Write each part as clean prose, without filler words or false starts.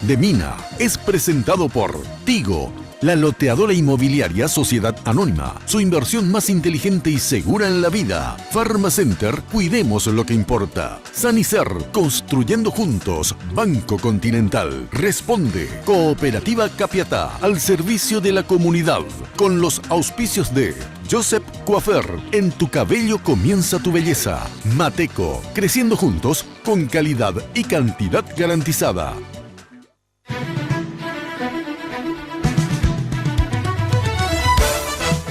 de Mina es presentado por Tigo, la loteadora inmobiliaria Sociedad Anónima. Su inversión más inteligente y segura en la vida. Pharmacenter, cuidemos lo que importa. Sanicer, construyendo juntos. Banco Continental. Responde. Cooperativa Capiatá, al servicio de la comunidad. Con los auspicios de Joseph Coiffeur, en tu cabello comienza tu belleza. Mateco, creciendo juntos con calidad y cantidad garantizada.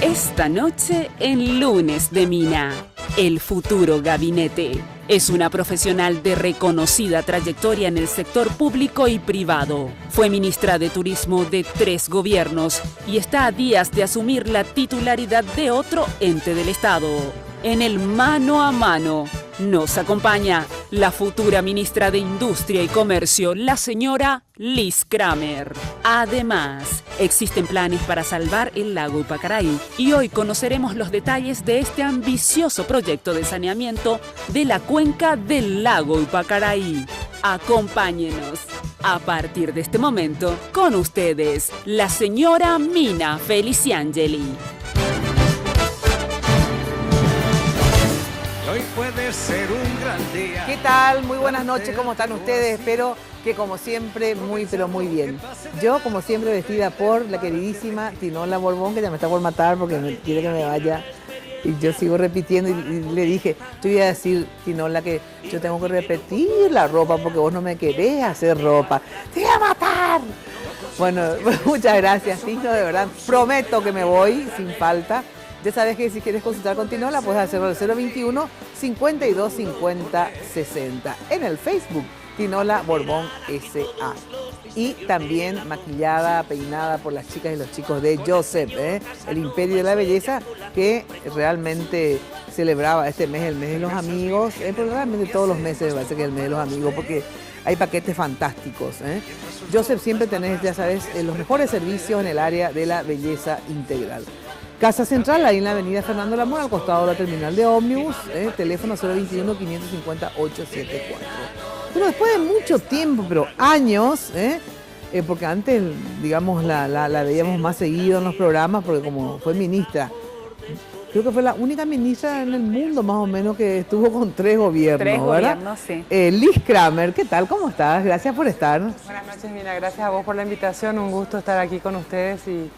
Esta noche en Lunes de Mina, el futuro gabinete. Es una profesional de reconocida trayectoria en el sector público y privado. Fue ministra de Turismo de 3 gobiernos y está a días de asumir la titularidad de otro ente del Estado. En el mano a mano nos acompaña la futura ministra de Industria y Comercio, la señora Liz Kramer. Además, existen planes para salvar el lago Ypacaraí y hoy conoceremos los detalles de este ambicioso proyecto de saneamiento de la cuenca del lago Ypacaraí. Acompáñenos. A partir de este momento, con ustedes, la señora Mina Feliciangeli. Hoy puede ser un gran día. ¿Qué tal? Muy buenas noches, ¿cómo están ustedes? Espero que como siempre, pero muy bien. Yo como siempre vestida por la queridísima Tinola Borbón, que ya me está por matar porque quiere que me vaya. Y yo sigo repitiendo y le dije, yo voy a decir, Tinola, que yo tengo que repetir la ropa porque vos no me querés hacer ropa. ¡Te voy a matar! Bueno, muchas gracias, Tino, de verdad. Prometo que me voy sin falta. Ya sabes que si quieres consultar con Tinola puedes hacerlo al 021 52 50 60. En el Facebook, Tinola Borbón S.A. Y también maquillada, peinada por las chicas y los chicos de Joseph, el Imperio de la Belleza, que realmente celebraba este mes, el mes de los amigos. Pero realmente todos los meses me parece que es el mes de los amigos, porque hay paquetes fantásticos. Joseph, siempre tenés, ya sabes, los mejores servicios en el área de la belleza integral. Casa Central, ahí en la avenida Fernando Lamora, al costado de la terminal de ómnibus, teléfono 021 550 874. Pero después de mucho tiempo, pero años, porque antes, digamos, la veíamos más seguido en los programas, porque como fue ministra, creo que fue la única ministra en el mundo más o menos que estuvo con 3 gobiernos, ¿verdad? 3 gobiernos, sí. Liz Kramer, ¿qué tal? ¿Cómo estás? Gracias por estar. Buenas noches, Mina. Gracias a vos por la invitación. Un gusto estar aquí con ustedes y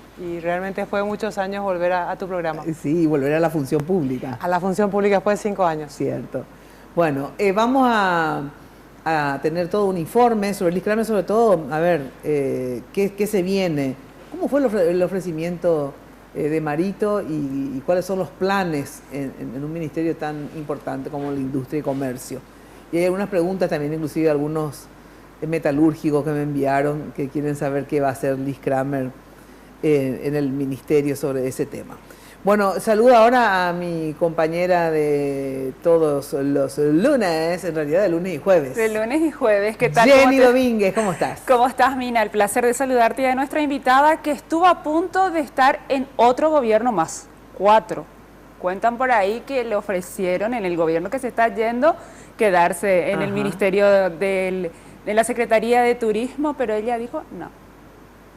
realmente fue muchos años volver a tu programa. Sí, volver a la función pública. A la función pública después de 5 años. Cierto. Bueno, vamos a tener todo un informe sobre Liz Kramer, sobre todo, a ver, qué se viene. ¿Cómo fue el ofrecimiento de Marito y cuáles son los planes en un ministerio tan importante como la industria y comercio? Y hay algunas preguntas también, inclusive de algunos metalúrgicos que me enviaron que quieren saber qué va a hacer Liz Kramer en el ministerio sobre ese tema. Bueno, saludo ahora a mi compañera de todos los lunes, en realidad de lunes y jueves. De lunes y jueves, ¿qué tal? Jenny Domínguez, ¿cómo estás? ¿Cómo estás, Mina? El placer de saludarte y a nuestra invitada que estuvo a punto de estar en otro gobierno más, 4. Cuentan por ahí que le ofrecieron en el gobierno que se está yendo quedarse en el ministerio de la Secretaría de Turismo, pero ella dijo no.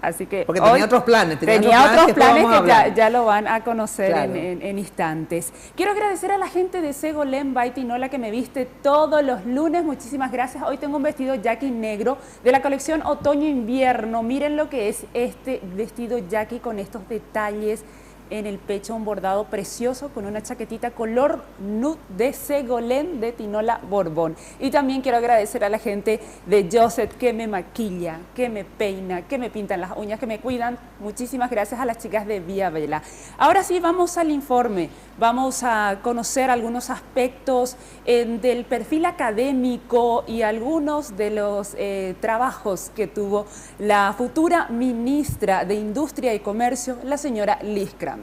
Así que porque tenía otros planes. Tenía otros planes que ya lo van a conocer, claro, en instantes. Quiero agradecer a la gente de Segolén by Tinola que me viste todos los lunes. Muchísimas gracias. Hoy tengo un vestido Jackie negro de la colección Otoño-Invierno. Miren lo que es este vestido Jackie con estos detalles en el pecho, un bordado precioso con una chaquetita color nude de Segolén de Tinola Borbón. Y también quiero agradecer a la gente de Joseph que me maquilla, que me peina, que me pintan las uñas, que me cuidan. Muchísimas gracias a las chicas de Vía Vela. Ahora sí, vamos al informe. Vamos a conocer algunos aspectos del perfil académico y algunos de los trabajos que tuvo la futura ministra de Industria y Comercio, la señora Liz Kramer.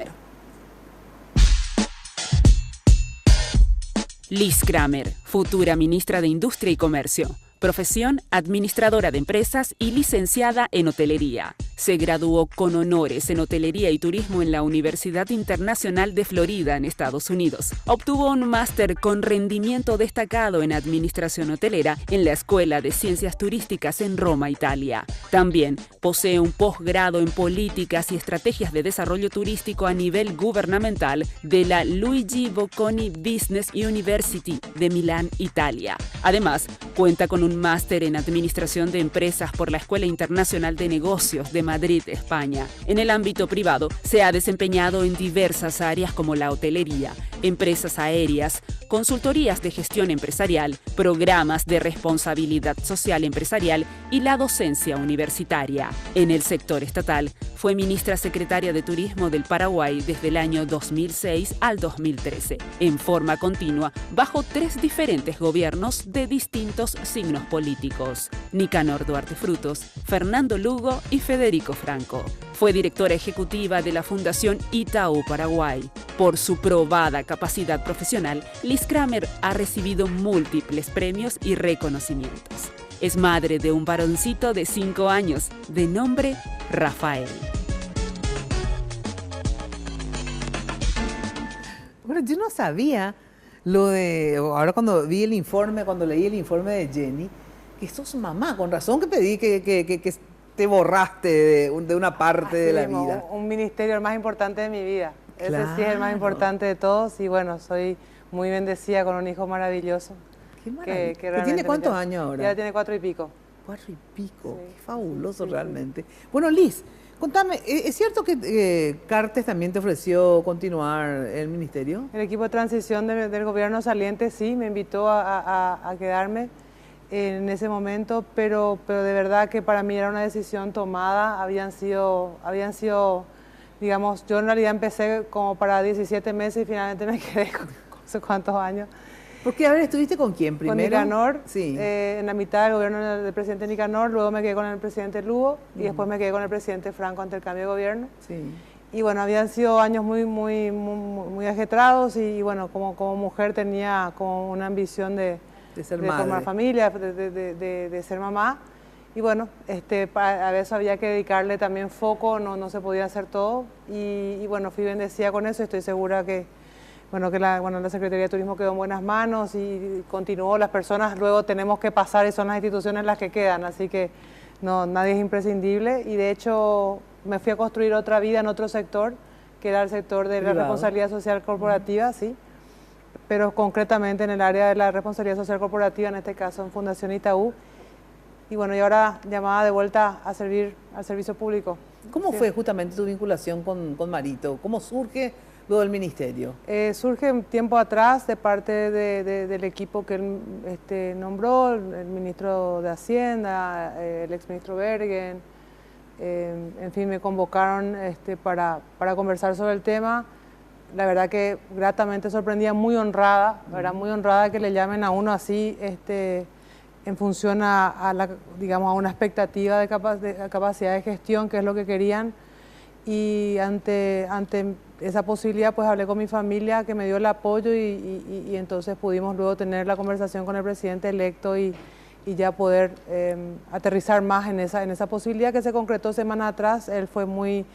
Liz Kramer, futura ministra de Industria y Comercio. Profesión, administradora de empresas y licenciada en hotelería. Se graduó con honores en Hotelería y Turismo en la Universidad Internacional de Florida, en Estados Unidos. Obtuvo un máster con rendimiento destacado en Administración Hotelera en la Escuela de Ciencias Turísticas en Roma, Italia. También posee un posgrado en Políticas y Estrategias de Desarrollo Turístico a nivel gubernamental de la Luigi Bocconi Business University de Milán, Italia. Además, cuenta con un máster en Administración de Empresas por la Escuela Internacional de Negocios de Madrid, España. En el ámbito privado, se ha desempeñado en diversas áreas como la hotelería, empresas aéreas, consultorías de gestión empresarial, programas de responsabilidad social empresarial y la docencia universitaria. En el sector estatal, fue ministra secretaria de Turismo del Paraguay desde el año 2006 al 2013, en forma continua bajo 3 diferentes gobiernos de distintos signos políticos: Nicanor Duarte Frutos, Fernando Lugo y Federico Franco. Fue directora ejecutiva de la Fundación Itaú Paraguay. Por su probada capacidad profesional, Liz Kramer ha recibido múltiples premios y reconocimientos. Es madre de un varoncito de 5 años, de nombre Rafael. Bueno, yo no sabía lo de... Ahora cuando leí el informe de Jenny, que sos mamá, con razón que pedí que te borraste de una parte de la vida. Un ministerio el más importante de mi vida. Claro. Ese sí es el más importante de todos y bueno, soy muy bendecida con un hijo maravilloso. Qué maravilla. Que ¿Tiene cuántos años ahora? Ya tiene 4 y pico. 4 y pico, Sí. qué fabuloso Sí. realmente. Bueno, Liz, contame, ¿es cierto que Cartes también te ofreció continuar el ministerio? El equipo de transición del gobierno saliente sí me invitó a quedarme en ese momento, pero de verdad que para mí era una decisión tomada. Habían sido, digamos, yo en realidad empecé como para 17 meses y finalmente me quedé con no sé cuántos años. Porque, a ver, ¿estuviste con quién primero? Con Nicanor, Sí. en la mitad del gobierno del presidente Nicanor, luego me quedé con el presidente Lugo y después me quedé con el presidente Franco ante el cambio de gobierno. Sí. Y bueno, habían sido años muy ajetrados y bueno, como mujer tenía como una ambición de ser madre. formar familia, de ser mamá. Y bueno, a veces había que dedicarle también foco, no se podía hacer todo. Y bueno, fui bendecida con eso y estoy segura que la Secretaría de Turismo quedó en buenas manos y continuó. Las personas luego tenemos que pasar y son las instituciones las que quedan, así que no, nadie es imprescindible. Y de hecho me fui a construir otra vida en otro sector, que era el sector de la responsabilidad social corporativa, sí, pero concretamente en el área de la responsabilidad social corporativa, en este caso en Fundación Itaú. Y bueno, y ahora llamada de vuelta a servir al servicio público. ¿Cómo fue justamente tu vinculación con Marito? ¿Cómo surge lo del ministerio? Surge un tiempo atrás de parte del equipo que él nombró, el ministro de Hacienda, el exministro Bergen, en fin, me convocaron para conversar sobre el tema. La verdad que gratamente sorprendía, muy honrada, ¿verdad? Muy honrada que le llamen a uno así, en función a una expectativa de capacidad de gestión, que es lo que querían. Y ante esa posibilidad, pues hablé con mi familia, que me dio el apoyo y entonces pudimos luego tener la conversación con el presidente electo y ya poder aterrizar más en esa posibilidad que se concretó semanas atrás. Él fue muy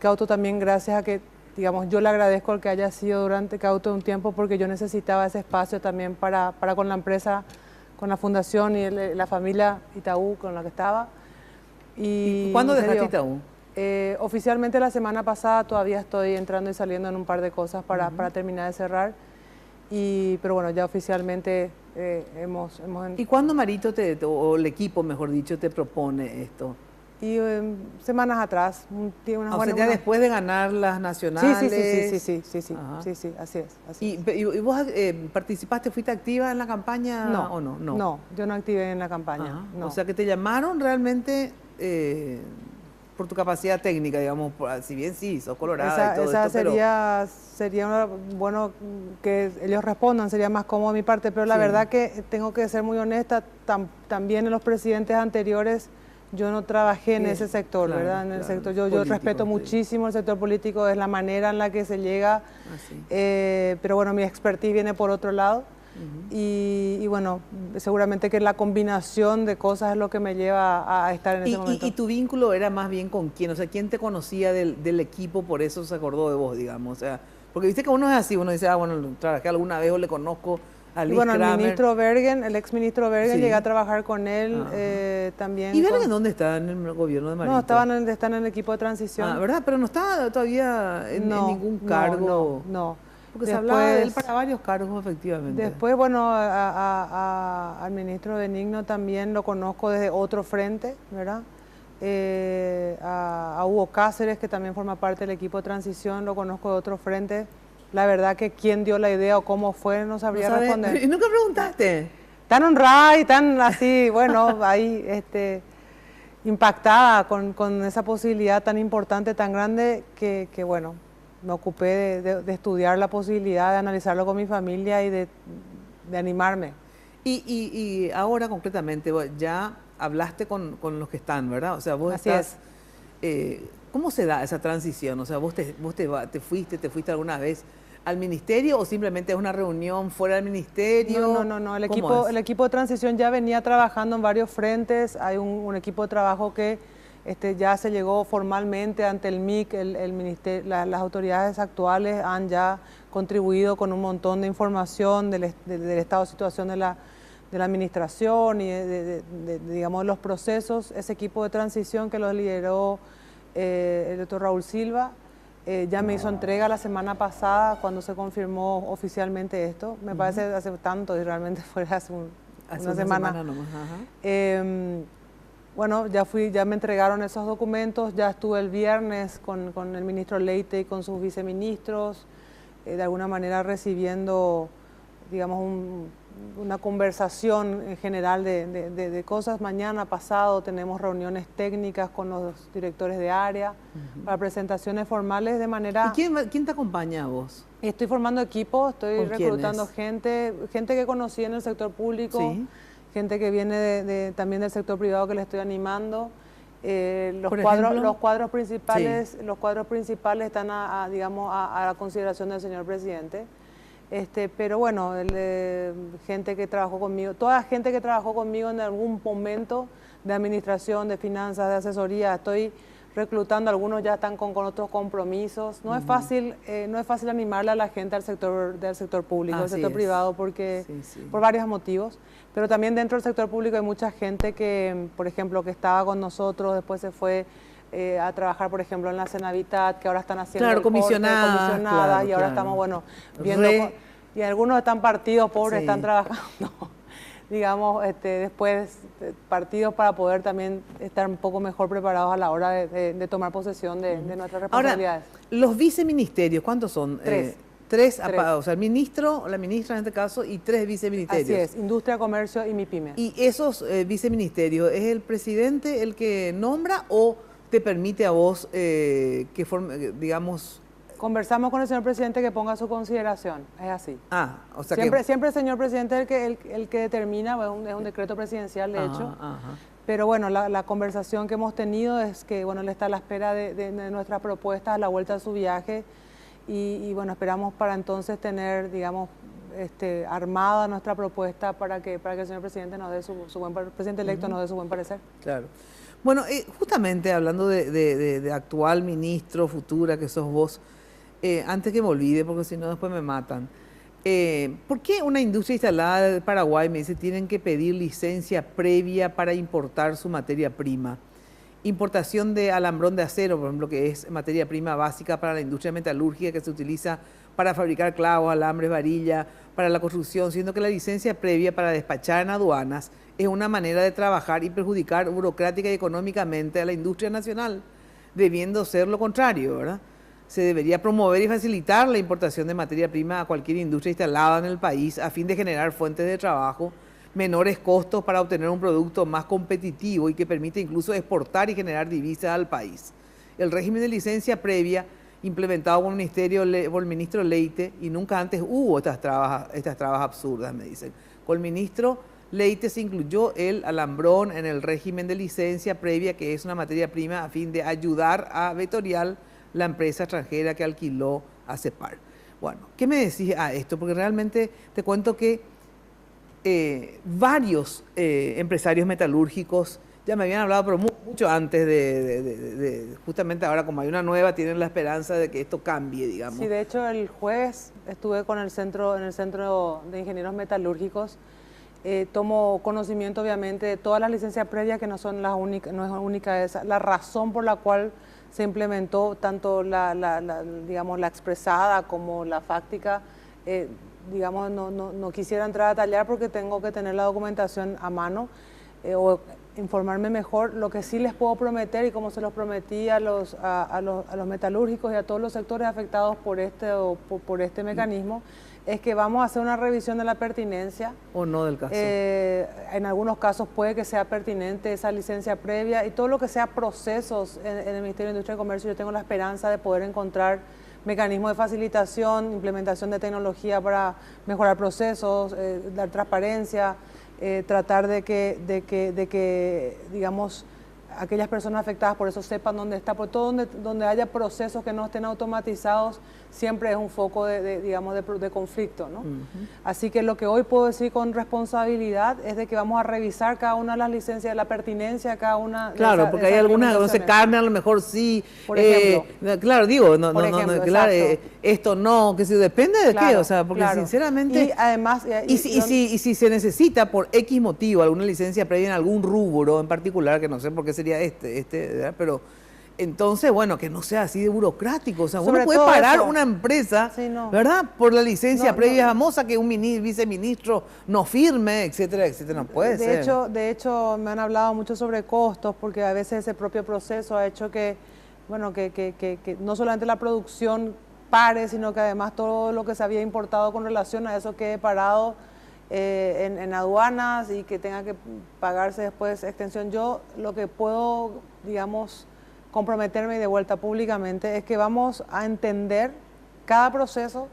cauto también, gracias a que, digamos, yo le agradezco el que haya sido cauto un tiempo, porque yo necesitaba ese espacio también para con la empresa, con la fundación y la familia Itaú con la que estaba. ¿Y cuándo dejaste Itaú? Oficialmente la semana pasada, todavía estoy entrando y saliendo en un par de cosas para terminar de cerrar, pero bueno, ya oficialmente hemos... ¿Y cuándo Marito o el equipo, mejor dicho, te propone esto? Y semanas atrás. Después de ganar las nacionales. Sí, así es. ¿Y vos participaste, fuiste activa en la campaña o no? No, yo no activé en la campaña. No. O sea que te llamaron realmente por tu capacidad técnica, digamos, si bien sí, sos colorada y todo esto, sería bueno que ellos respondan, sería más cómodo de mi parte, pero la verdad que tengo que ser muy honesta, también en los presidentes anteriores yo no trabajé en ese sector, claro, ¿verdad? En el sector, yo respeto muchísimo el sector político, es la manera en la que se llega, pero bueno, mi expertise viene por otro lado. Y bueno, seguramente que la combinación de cosas es lo que me lleva a estar en ese momento. ¿Y tu vínculo era más bien con quién? O sea, ¿quién te conocía del equipo, por eso se acordó de vos, digamos? O sea, porque viste que uno es así, uno dice, bueno, trabajé alguna vez o le conozco a Liz bueno, Kramer. el ministro Bergen, el ex ministro Bergen, llegué a trabajar con él también. ¿Y Bergen dónde está en el gobierno de Marito? No, está en el equipo de transición. ¿Verdad? Pero no está todavía en ningún cargo. No. Porque se hablaba de él para varios cargos, efectivamente. Después, bueno, al ministro Benigno también lo conozco desde otro frente, ¿verdad? A Hugo Cáceres, que también forma parte del equipo de transición, lo conozco de otro frente. La verdad que quién dio la idea o cómo fue, no sabría responder. ¿Y nunca preguntaste? Tan honrada y tan así, bueno, ahí impactada con esa posibilidad tan importante, tan grande, que bueno, me ocupé de estudiar la posibilidad, de analizarlo con mi familia y de animarme. Y ahora concretamente, ya hablaste con los que están, ¿verdad? O sea, vos Así estás... ¿Cómo se da esa transición? O sea, ¿vos te fuiste alguna vez al ministerio o simplemente es una reunión fuera del ministerio? No. El equipo de transición ya venía trabajando en varios frentes. Hay un equipo de trabajo que ya se llegó formalmente ante el MIC. El ministerio, las autoridades actuales han ya contribuido con un montón de información del estado de situación de la administración y digamos, de los procesos. Ese equipo de transición que lo lideró el doctor Raúl Silva, ya me hizo entrega la semana pasada cuando se confirmó oficialmente esto. Me parece hace tanto y realmente fue hace una semana nomás. Bueno, ya me entregaron esos documentos, ya estuve el viernes con el ministro Leite y con sus viceministros, de alguna manera recibiendo, digamos, una conversación en general de cosas. Mañana pasado tenemos reuniones técnicas con los directores de área para presentaciones formales de manera... ¿Y quién te acompaña a vos? Estoy formando equipo, estoy reclutando gente que conocí en el sector público, gente que viene también del sector privado que le estoy animando. Los cuadros principales están a la consideración del señor presidente. Pero bueno, gente que trabajó conmigo, toda gente que trabajó conmigo en algún momento de administración, de finanzas, de asesoría, estoy reclutando, algunos ya están con otros compromisos. No es fácil animarle a la gente del sector público, del sector privado, porque por varios motivos. Pero también dentro del sector público hay mucha gente que, por ejemplo, que estaba con nosotros, después se fue a trabajar, por ejemplo, en la Senavitat, que ahora están haciendo comisionadas, y ahora estamos, viendo, y algunos están partidos pobres, están trabajando, digamos, después partidos para poder también estar un poco mejor preparados a la hora de tomar posesión de nuestras responsabilidades. Ahora, los viceministerios, ¿cuántos son? Tres, o sea, el ministro o la ministra en este caso y 3 viceministerios. Así es, Industria, Comercio y MIPYME. ¿Y esos viceministerios, es el presidente el que nombra o te permite a vos que forme, digamos... Conversamos con el señor presidente que ponga su consideración, es así. O sea siempre el señor presidente es el que determina, es un decreto presidencial de hecho. Pero bueno, la conversación que hemos tenido es que él está a la espera de nuestras propuestas a la vuelta de su viaje y bueno, esperamos para entonces tener, digamos, armada nuestra propuesta para que el señor presidente nos dé presidente electo nos dé su buen parecer. Claro. Bueno, justamente hablando de actual ministro, futura, que sos vos, antes que me olvide, porque si no después me matan, ¿por qué una industria instalada de Paraguay, me dice, tienen que pedir licencia previa para importar su materia prima? Importación de alambrón de acero, por ejemplo, que es materia prima básica para la industria metalúrgica que se utiliza para fabricar clavos, alambres, varilla, para la construcción, siendo que la licencia previa para despachar en aduanas es una manera de trabajar y perjudicar burocrática y económicamente a la industria nacional, debiendo ser lo contrario, ¿verdad? Se debería promover y facilitar la importación de materia prima a cualquier industria instalada en el país a fin de generar fuentes de trabajo, menores costos para obtener un producto más competitivo y que permite incluso exportar y generar divisas al país. El régimen de licencia previa implementado por el ministro Leite, y nunca antes hubo estas trabas absurdas, me dicen. Con el ministro Leite se incluyó el alambrón en el régimen de licencia previa, que es una materia prima a fin de ayudar a Vetorial, la empresa extranjera que alquiló a CEPAR. Bueno, ¿qué me decís a esto? Porque realmente te cuento que varios empresarios metalúrgicos ya me habían hablado, pero mucho antes justamente ahora como hay una nueva, tienen la esperanza de que esto cambie, digamos. Sí, de hecho el jueves estuve con en el Centro de Ingenieros Metalúrgicos. Tomo conocimiento obviamente de todas las licencias previas que no son las únicas, no es única esa, la razón por la cual se implementó tanto digamos, la expresada como la fáctica. Digamos, no quisiera entrar a detallar porque tengo que tener la documentación a mano o informarme mejor. Lo que sí les puedo prometer, y como se los prometí a los metalúrgicos y a todos los sectores afectados por este mecanismo, es que vamos a hacer una revisión de la pertinencia. O no del caso. En algunos casos puede que sea pertinente esa licencia previa y todo lo que sea procesos en el Ministerio de Industria y Comercio. Yo tengo la esperanza de poder encontrar mecanismos de facilitación, implementación de tecnología para mejorar procesos, dar transparencia, tratar de que, digamos, aquellas personas afectadas por eso sepan dónde está, por todo donde haya procesos que no estén automatizados, siempre es un foco de conflicto, ¿no? Así que lo que hoy puedo decir con responsabilidad es de que vamos a revisar cada una de las licencias, la pertinencia de cada una. Claro, porque hay algunas, no sé, carne a lo mejor sí. Por ejemplo. Claro, digo, claro, esto no, que si depende de qué, o sea, porque sinceramente. Y además. Y si se necesita por X motivo alguna licencia previa en algún rubro en particular, que no sé por qué sería ¿verdad? Pero entonces, bueno, que no sea así de burocrático. O sea, uno puede parar una empresa, ¿verdad? Por la licencia previa famosa que un viceministro no firme, etcétera, etcétera. No puede ser. De hecho, me han hablado mucho sobre costos, porque a veces ese propio proceso ha hecho que, bueno, que no solamente la producción pare, sino que además todo lo que se había importado con relación a eso quede parado en aduanas y que tenga que pagarse después extensión. Yo lo que puedo, digamos, comprometerme y de vuelta públicamente es que vamos a entender cada proceso,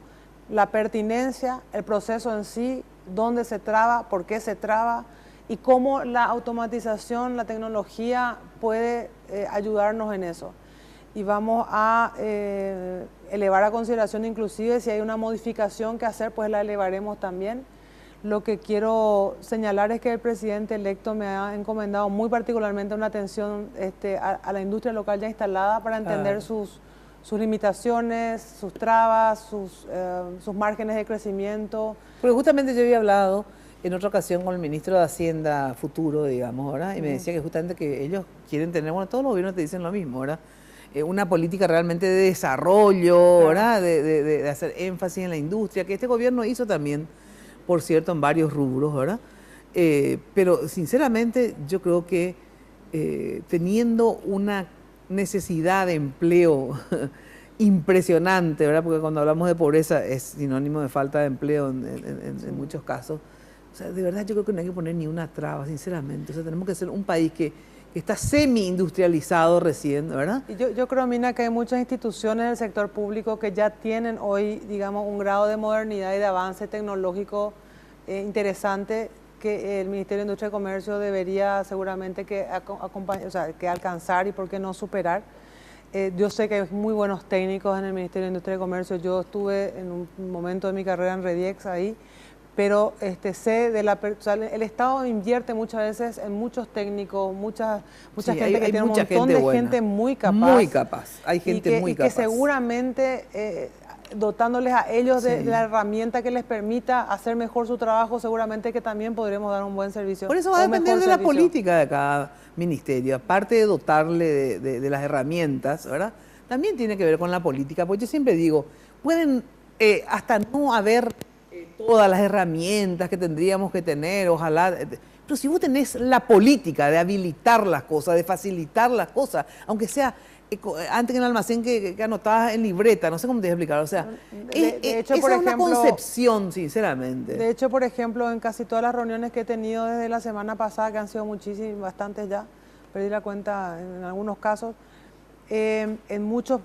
la pertinencia, el proceso en sí, dónde se traba, por qué se traba y cómo la automatización, la tecnología puede ayudarnos en eso. Y vamos a elevar a consideración inclusive si hay una modificación que hacer, pues la elevaremos también. Lo que quiero señalar es que el presidente electo me ha encomendado muy particularmente una atención a la industria local ya instalada para entender sus limitaciones, sus trabas, sus márgenes de crecimiento. Porque justamente yo había hablado en otra ocasión con el ministro de Hacienda futuro, digamos, ¿verdad? Y me decía que justamente que ellos quieren tener, bueno, todos los gobiernos te dicen lo mismo, ¿verdad? Una política realmente de desarrollo, ¿verdad? De hacer énfasis en la industria, que este gobierno hizo también, por cierto, en varios rubros, ¿verdad? Pero sinceramente yo creo que teniendo una necesidad de empleo impresionante, ¿verdad? Porque cuando hablamos de pobreza es sinónimo de falta de empleo en muchos casos. O sea, de verdad yo creo que no hay que poner ni una traba, sinceramente. O sea, tenemos que ser un país que está semi-industrializado recién, ¿verdad? Y yo creo, Mina, que hay muchas instituciones del sector público que ya tienen hoy, digamos, un grado de modernidad y de avance tecnológico interesante que el Ministerio de Industria y Comercio debería seguramente que alcanzar y por qué no superar. Yo sé que hay muy buenos técnicos en el Ministerio de Industria y Comercio. Yo estuve en un momento de mi carrera en Rediex ahí, pero sé de el Estado invierte muchas veces en muchos técnicos, mucha gente que tiene un montón de gente muy capaz. Muy capaz, hay gente muy capaz. Y que seguramente dotándoles a ellos de la herramienta que les permita hacer mejor su trabajo, seguramente que también podremos dar un buen servicio. Por eso va a depender de la política de cada ministerio, aparte de dotarle de las herramientas, ¿verdad? También tiene que ver con la política, porque yo siempre digo, pueden hasta no haber todas las herramientas que tendríamos que tener, ojalá, pero si vos tenés la política de habilitar las cosas, de facilitar las cosas, aunque sea antes que en el almacén que anotabas en libreta, no sé cómo te voy a explicar, o sea, de hecho, esa por es ejemplo, una concepción, sinceramente. De hecho, por ejemplo, en casi todas las reuniones que he tenido desde la semana pasada, que han sido muchísimas, bastantes ya, perdí la cuenta en algunos casos, en muchos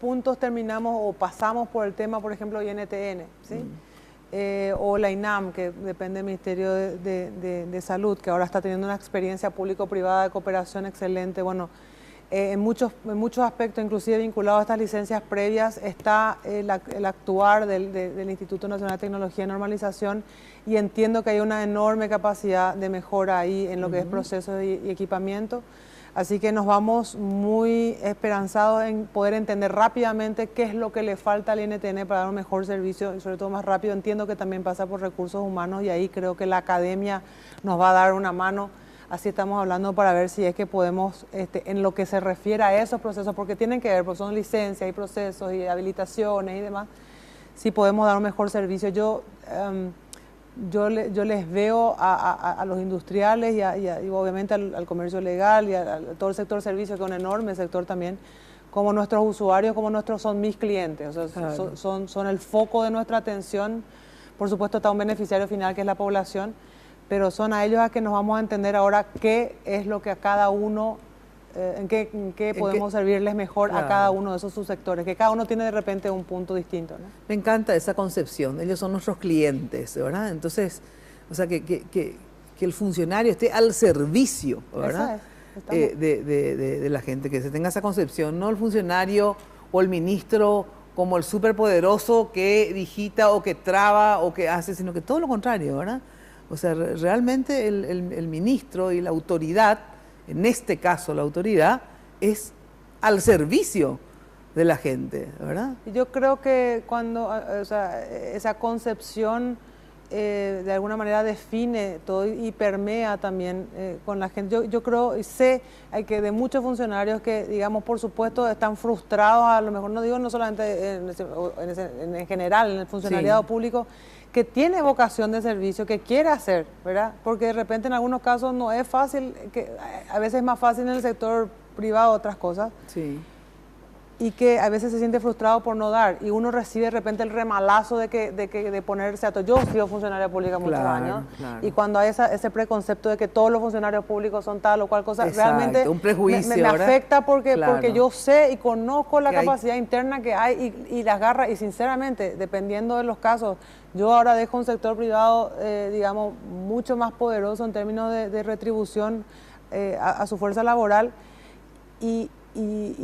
puntos terminamos o pasamos por el tema, por ejemplo, INTN, ¿sí? O la INAM, que depende del Ministerio de Salud, que ahora está teniendo una experiencia público-privada de cooperación excelente. Bueno, En muchos aspectos, inclusive vinculados a estas licencias previas, está el actuar del Instituto Nacional de Tecnología y Normalización, y entiendo que hay una enorme capacidad de mejora ahí en lo que es procesos y equipamiento. Así que nos vamos muy esperanzados en poder entender rápidamente qué es lo que le falta al INTN para dar un mejor servicio y sobre todo más rápido. Entiendo que también pasa por recursos humanos y ahí creo que la academia nos va a dar una mano. Así estamos hablando para ver si es que podemos, en lo que se refiere a esos procesos, porque tienen que ver, porque son licencias y procesos y habilitaciones y demás, si podemos dar un mejor servicio. Yo les veo a los industriales y obviamente al comercio legal y a todo el sector servicios, que es un enorme sector también, como nuestros usuarios, son mis clientes, o sea, claro. son el foco de nuestra atención. Por supuesto está un beneficiario final que es la población, pero son a ellos a que nos vamos a entender ahora qué es lo que a cada uno, en qué podemos servirles mejor, claro, a cada uno de esos subsectores, que cada uno tiene de repente un punto distinto, ¿no? Me encanta esa concepción, ellos son nuestros clientes, ¿verdad? Entonces, o sea, que el funcionario esté al servicio, ¿verdad? De la gente, que se tenga esa concepción, no el funcionario o el ministro como el superpoderoso que digita o que traba o que hace, sino que todo lo contrario, ¿verdad? O sea, realmente el ministro y la autoridad, en este caso la autoridad, es al servicio de la gente, ¿verdad? Yo creo que cuando, o sea, esa concepción de alguna manera define todo y permea también con la gente. Yo creo y sé que de muchos funcionarios que, digamos, por supuesto, están frustrados, a lo mejor no digo no solamente en general, en el funcionariado público, que tiene vocación de servicio, que quiere hacer, ¿verdad? Porque de repente en algunos casos no es fácil, que a veces es más fácil en el sector privado otras cosas. Sí. Y que a veces se siente frustrado por no dar, y uno recibe de repente el remalazo de ponerse a todo. Yo he sido funcionaria pública muchos años, y cuando hay ese preconcepto de que todos los funcionarios públicos son tal o cual cosa, realmente un prejuicio, me afecta porque yo sé y conozco la capacidad interna que hay y las garras, y sinceramente, dependiendo de los casos, yo ahora dejo un sector privado, digamos, mucho más poderoso en términos de retribución a su fuerza laboral, y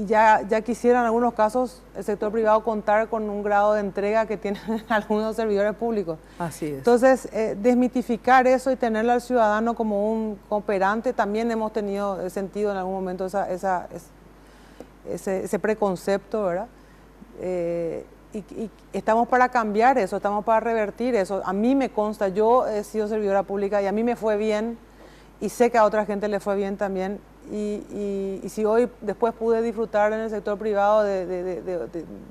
ya quisiera en algunos casos el sector privado contar con un grado de entrega que tienen algunos servidores públicos. Así es. Entonces, desmitificar eso y tenerlo al ciudadano como un cooperante, también hemos sentido en algún momento ese preconcepto, ¿verdad? Y estamos para cambiar eso, estamos para revertir eso. A mí me consta, yo he sido servidora pública y a mí me fue bien, y sé que a otra gente le fue bien también. Y si hoy después pude disfrutar en el sector privado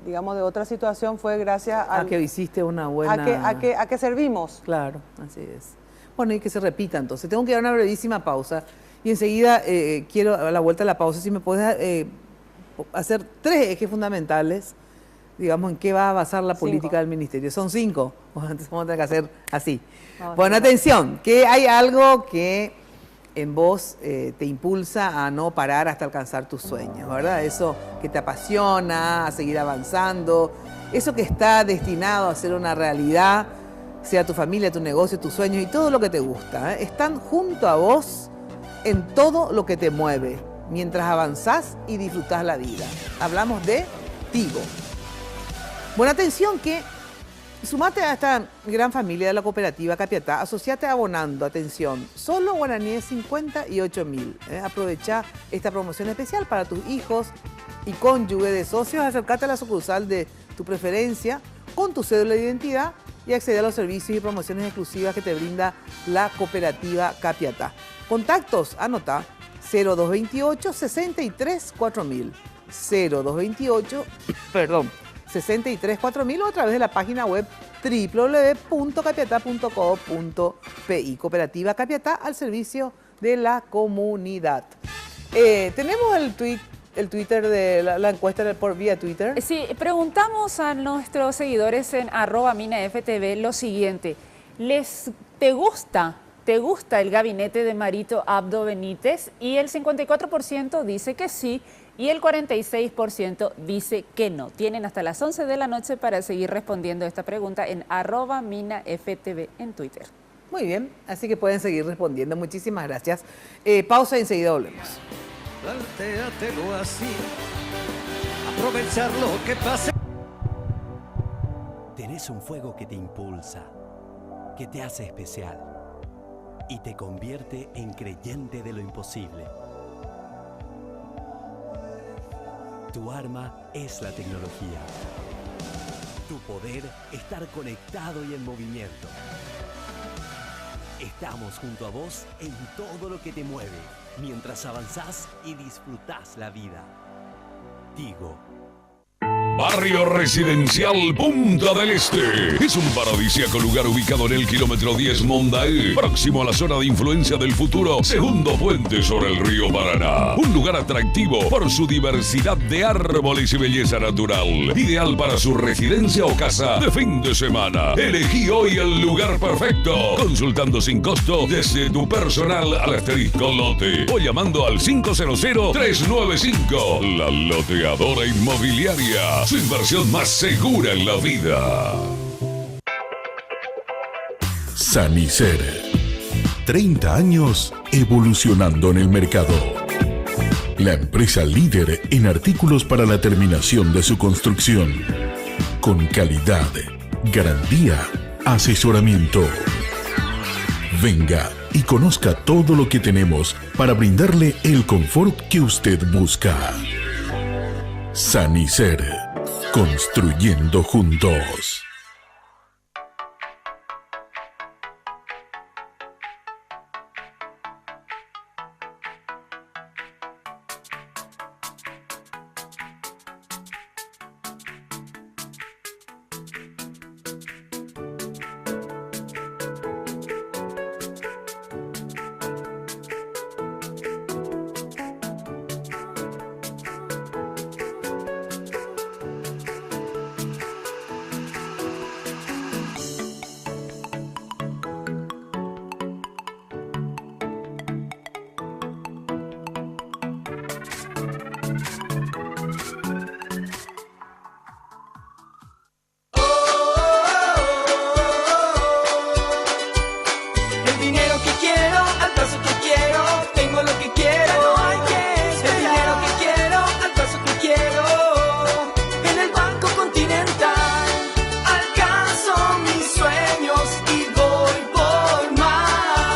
digamos, de otra situación, fue gracias a que hiciste una buena... A que servimos. Claro, así es. Bueno, y que se repita entonces. Tengo que dar una brevísima pausa y enseguida quiero, a la vuelta de la pausa, si me puedes hacer 3 ejes fundamentales, digamos, en qué va a basar la política del ministerio. Son 5. Bueno, entonces vamos a tener que hacer así. Bueno, atención, que hay algo que en vos te impulsa a no parar hasta alcanzar tus sueños, ¿verdad? Eso que te apasiona, a seguir avanzando, eso que está destinado a ser una realidad, sea tu familia, tu negocio, tus sueños y todo lo que te gusta, están junto a vos en todo lo que te mueve, mientras avanzás y disfrutás la vida. Hablamos de Tigo. Bueno, atención que sumate a esta gran familia de la cooperativa Capiatá, asociate abonando, atención, solo guaraníes 58.000. Aprovecha esta promoción especial para tus hijos y cónyuge de socios. Acércate a la sucursal de tu preferencia con tu cédula de identidad y accede a los servicios y promociones exclusivas que te brinda la cooperativa Capiatá. Contactos, anota, 0228 63 4000. 0228, 63 4000 o a través de la página web www.capiatá.co.pi. Cooperativa Capiatá al servicio de la comunidad. Tenemos el Twitter de la encuesta por vía Twitter. Sí, preguntamos a nuestros seguidores en @minaftv lo siguiente: ¿te gusta el gabinete de Marito Abdo Benítez? Y el 54% dice que sí, y el 46% dice que no. Tienen hasta las 11 de la noche para seguir respondiendo esta pregunta en @minaftv en Twitter. Muy bien, así que pueden seguir respondiendo. Muchísimas gracias. Pausa y enseguida volvemos. Plantéatelo así, aprovechar lo que pase. Tenés un fuego que te impulsa, que te hace especial y te convierte en creyente de lo imposible. Tu arma es la tecnología. Tu poder, estar conectado y en movimiento. Estamos junto a vos en todo lo que te mueve, mientras avanzás y disfrutás la vida. Tigo. Barrio Residencial Punta del Este. Es un paradisíaco lugar ubicado en el kilómetro 10 Mondaé, próximo a la zona de influencia del futuro segundo puente sobre el río Paraná. Un lugar atractivo por su diversidad de árboles y belleza natural. Ideal para su residencia o casa de fin de semana. Elegí hoy el lugar perfecto, consultando sin costo desde tu personal al asterisco lote o llamando al 500-395. La Loteadora Inmobiliaria. Su inversión más segura en la vida. Sanicer. 30 años evolucionando en el mercado. La empresa líder en artículos para la terminación de su construcción. Con calidad, garantía, asesoramiento. Venga y conozca todo lo que tenemos para brindarle el confort que usted busca. Sanicer. Construyendo juntos.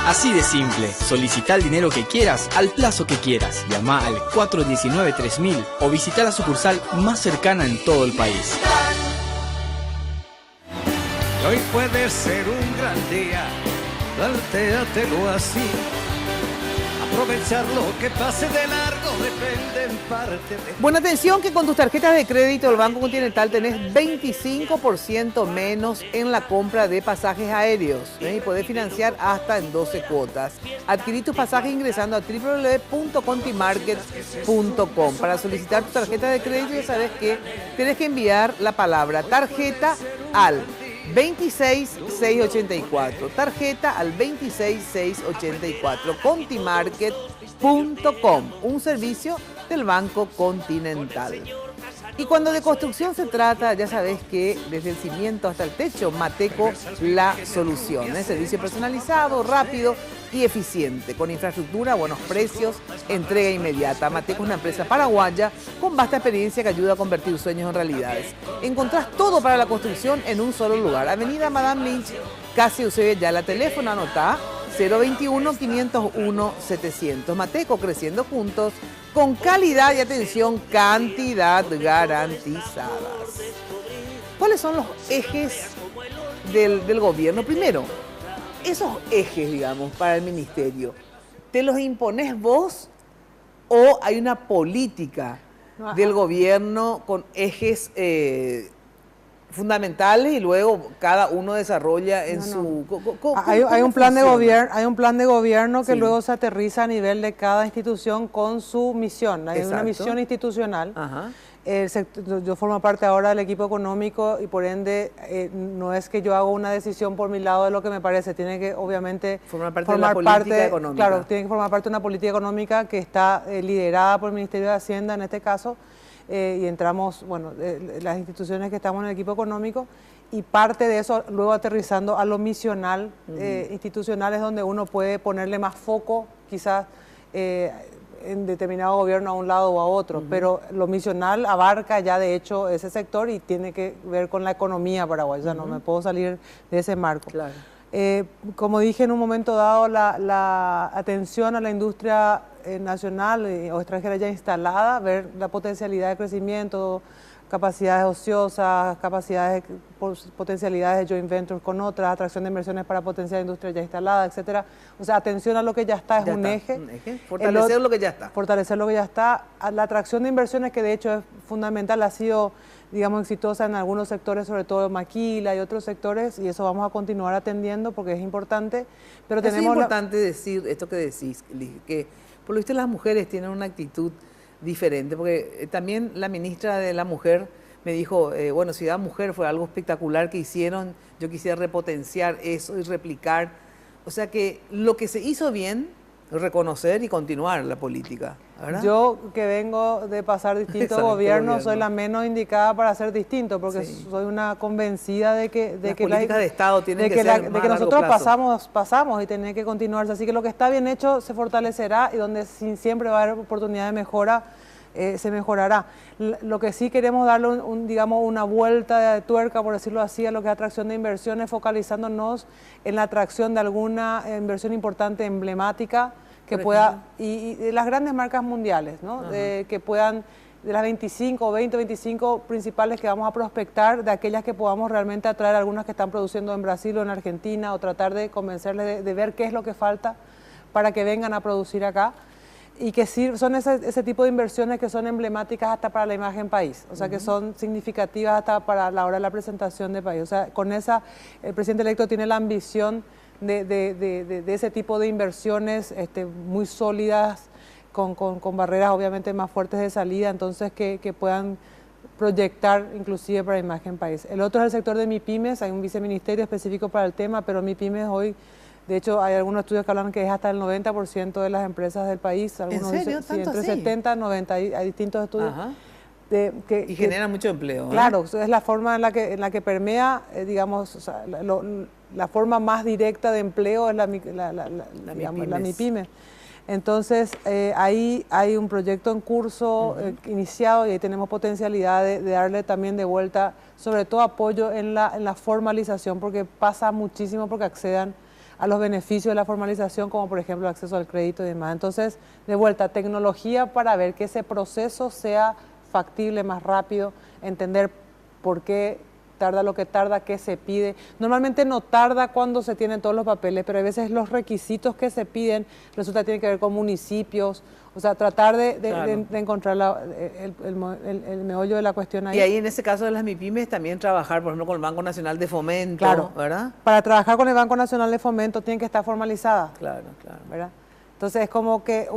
Así de simple. Solicita el dinero que quieras al plazo que quieras. Llama al 419-3000 o visita la sucursal más cercana en todo el país. Y hoy puede ser un gran día, plantéatelo así. Aprovechar lo que pase de largo depende en parte de... Buena atención que con tus tarjetas de crédito del Banco Continental tenés 25% menos en la compra de pasajes aéreos y podés financiar hasta en 12 cuotas. Adquirí tus pasajes ingresando a www.contimarket.com. Para solicitar tu tarjeta de crédito ya sabes que tienes que enviar la palabra tarjeta al 26684, tarjeta al 26684, contimarket.com, un servicio del Banco Continental. Y cuando de construcción se trata, ya sabes que desde el cimiento hasta el techo, Mateco la solución. Es servicio personalizado, rápido y eficiente, con infraestructura, buenos precios, entrega inmediata. Mateco es una empresa paraguaya con vasta experiencia que ayuda a convertir sueños en realidades. Encontrás todo para la construcción en un solo lugar. Avenida Madame Lynch, casi Eusebio Yala. Teléfono, anotá, 021-501-700. Mateco, creciendo juntos, con calidad y atención, cantidad garantizadas. ¿Cuáles son los ejes del gobierno? Primero, esos ejes, digamos, para el ministerio, ¿te los imponés vos o hay una política del gobierno con ejes fundamentales y luego cada uno desarrolla en su... Hay un plan de gobierno que luego se aterriza a nivel de cada institución con su misión. Hay una misión institucional. Ajá. Yo formo parte ahora del equipo económico y por ende no es que yo haga una decisión por mi lado de lo que me parece, tiene que obviamente formar parte de la política económica. Claro, tiene que formar parte de una política económica que está liderada por el Ministerio de Hacienda en este caso, y entramos, bueno, las instituciones que estamos en el equipo económico, y parte de eso luego aterrizando a lo misional, institucional, es donde uno puede ponerle más foco quizás en determinado gobierno a un lado o a otro, pero lo misional abarca ya de hecho ese sector y tiene que ver con la economía paraguaya, o sea, no me puedo salir de ese marco. Claro. Como dije en un momento dado, la atención a la industria nacional o extranjera ya instalada, ver la potencialidad de crecimiento, capacidades ociosas, potencialidades de joint ventures con otras, atracción de inversiones para potenciar industria ya instalada, etcétera. O sea, atención a lo que ya está es un eje. Fortalecer lo que ya está. Fortalecer lo que ya está. La atracción de inversiones, que de hecho es fundamental, ha sido, digamos, exitosa en algunos sectores, sobre todo maquila y otros sectores, y eso vamos a continuar atendiendo porque es importante. Pero es importante decir esto que decís, que por lo visto las mujeres tienen una actitud diferente, porque también la ministra de la Mujer me dijo, bueno, Ciudad Mujer fue algo espectacular que hicieron, yo quisiera repotenciar eso y replicar, o sea que lo que se hizo bien, reconocer y continuar la política, ¿verdad? Yo, que vengo de pasar distintos gobiernos, soy la menos indicada para hacer distinto, porque soy una convencida de que las políticas de Estado tienen que ser de que nosotros pasamos y tiene que continuarse. Así que lo que está bien hecho se fortalecerá y donde siempre va a haber oportunidad de mejora, se mejorará. Lo que sí queremos darle digamos, una vuelta de tuerca, por decirlo así, a lo que es atracción de inversiones, focalizándonos en la atracción de alguna inversión importante, emblemática, que pueda, y de las grandes marcas mundiales, ¿no? Que puedan, de las 25 o 20, 25 principales que vamos a prospectar, de aquellas que podamos realmente atraer, algunas que están produciendo en Brasil o en Argentina, o tratar de convencerles de ver qué es lo que falta para que vengan a producir acá. Y que sí, son ese tipo de inversiones que son emblemáticas hasta para la imagen país, o sea, que son significativas hasta para la hora de la presentación de país. O sea, con esa, el presidente electo tiene la ambición de ese tipo de inversiones muy sólidas, con barreras obviamente más fuertes de salida, entonces que puedan proyectar inclusive para imagen país. El otro es el sector de MIPYMES, hay un viceministerio específico para el tema, pero MIPYMES hoy, de hecho, hay algunos estudios que hablan que es hasta el 90% de las empresas del país. Algunos ¿En serio? Dicen, sí, entre 70 y 90, hay distintos estudios. Y generan mucho empleo. Claro, es la forma en la que permea, digamos, o sea, la forma más directa de empleo es la MIPYME. Entonces, ahí hay un proyecto en curso iniciado y ahí tenemos potencialidad de darle también de vuelta, sobre todo apoyo en la formalización, porque pasa muchísimo porque accedan a los beneficios de la formalización, como por ejemplo el acceso al crédito y demás. Entonces, de vuelta, tecnología para ver que ese proceso sea factible, más rápido, entender por qué tarda lo que tarda, qué se pide. Normalmente no tarda cuando se tienen todos los papeles, pero a veces los requisitos que se piden resulta que tienen que ver con municipios, o sea, tratar de encontrar el meollo de la cuestión ahí. Y ahí en ese caso de las MIPYMES también trabajar, por ejemplo, con el Banco Nacional de Fomento, ¿verdad? Para trabajar con el Banco Nacional de Fomento tienen que estar formalizadas. Claro. ¿Verdad? Entonces es como que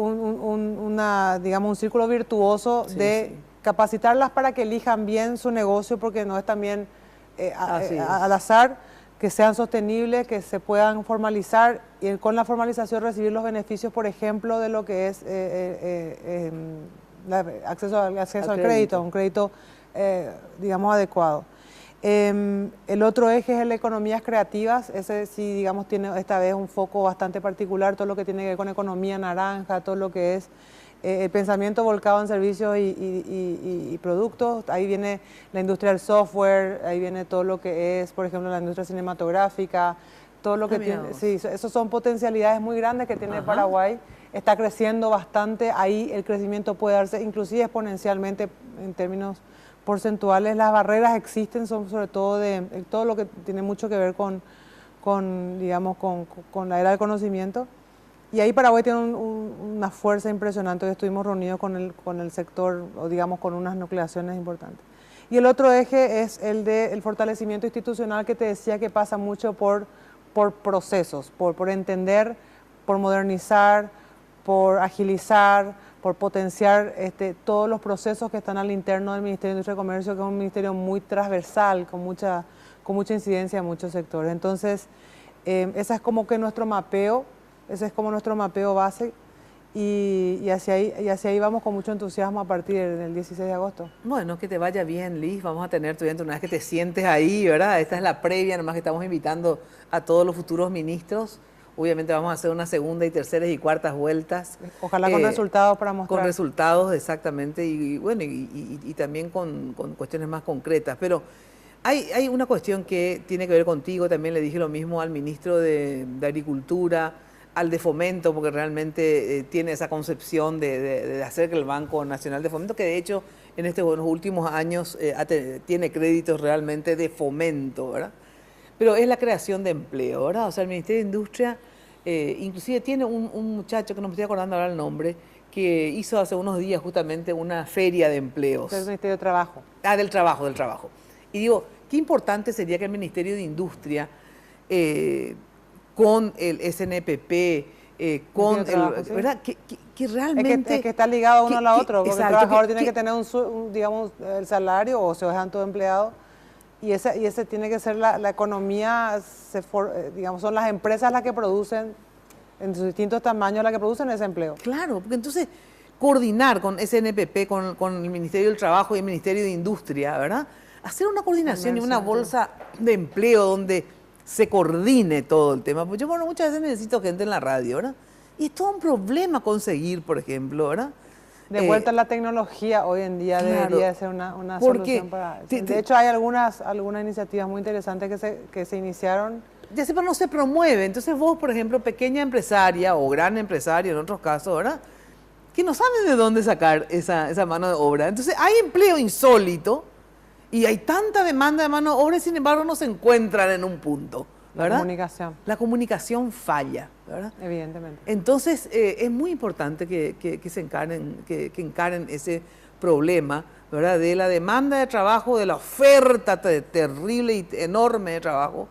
digamos, un círculo virtuoso de capacitarlas para que elijan bien su negocio, porque no es también al azar, que sean sostenibles, que se puedan formalizar y con la formalización recibir los beneficios, por ejemplo, de lo que es acceso al crédito, un crédito, digamos, adecuado. El otro eje es el economías creativas, ese sí, digamos, tiene esta vez un foco bastante particular, todo lo que tiene que ver con economía naranja, todo lo que es el pensamiento volcado en servicios y productos. Ahí viene la industria del software, ahí viene todo lo que es, por ejemplo, la industria cinematográfica, todo lo que tiene. Sí, esos son potencialidades muy grandes que tiene Paraguay. Está creciendo bastante, ahí el crecimiento puede darse inclusive exponencialmente en términos porcentuales. Las barreras existen, son sobre todo todo lo que tiene mucho que ver con la era del conocimiento. Y ahí Paraguay tiene una fuerza impresionante. Hoy estuvimos reunidos con el sector, o digamos con unas nucleaciones importantes. Y el otro eje es el del fortalecimiento institucional, que te decía que pasa mucho por procesos, por entender, por modernizar, por agilizar, por potenciar todos los procesos que están al interno del Ministerio de Industria y Comercio, que es un ministerio muy transversal, con mucha incidencia en muchos sectores. Entonces, ese es como que nuestro mapeo. Ese es como nuestro mapeo base y hacia ahí vamos con mucho entusiasmo a partir del 16 de agosto. Bueno, que te vaya bien, Liz. Vamos a tener tu evento una vez que te sientes ahí, ¿verdad? Esta es la previa, nomás que estamos invitando a todos los futuros ministros. Obviamente vamos a hacer una segunda y terceras y cuartas vueltas. Ojalá con resultados para mostrar. Con resultados, exactamente, y bueno, y también con cuestiones más concretas. Pero hay una cuestión que tiene que ver contigo, también le dije lo mismo al ministro de Agricultura, al de Fomento, porque realmente tiene esa concepción de hacer que el Banco Nacional de Fomento, que de hecho en los últimos años tiene créditos realmente de fomento, ¿verdad? Pero es la creación de empleo, ¿verdad? O sea, el Ministerio de Industria, inclusive tiene un muchacho, que no me estoy acordando ahora el nombre, que hizo hace unos días justamente una feria de empleos. Del Ministerio de Trabajo. Del trabajo. Y digo, qué importante sería que el Ministerio de Industria, con el SNPP, con trabajo, el, ¿sí? ¿verdad? Que realmente... Es que está ligado uno a la otra, porque exacto, el trabajador tiene que tener digamos, el salario o se dejan todo empleado. Y ese tiene que ser la economía, digamos, son las empresas las que producen, en sus distintos tamaños, las que producen ese empleo. Claro, porque entonces coordinar con SNPP, con el Ministerio del Trabajo y el Ministerio de Industria, ¿verdad? Hacer una coordinación y una bolsa de empleo donde se coordine todo el tema. Porque yo, bueno, muchas veces necesito gente en la radio, ¿verdad? Y es todo un problema conseguir, por ejemplo, ¿verdad? De vuelta a la tecnología hoy en día debería ser una solución para eso. De hecho, hay algunas iniciativas muy interesantes que se iniciaron. Ya sé, pero no se promueve. Entonces vos, por ejemplo, pequeña empresaria o gran empresaria en otros casos, ¿verdad? Que no saben de dónde sacar esa mano de obra. Entonces hay empleo insólito y hay tanta demanda de mano de obra y sin embargo no se encuentran en un punto, ¿verdad? La comunicación falla, ¿verdad? Evidentemente. Entonces es muy importante que encaren ese problema, ¿verdad? De la demanda de trabajo, de la oferta terrible y enorme de trabajo,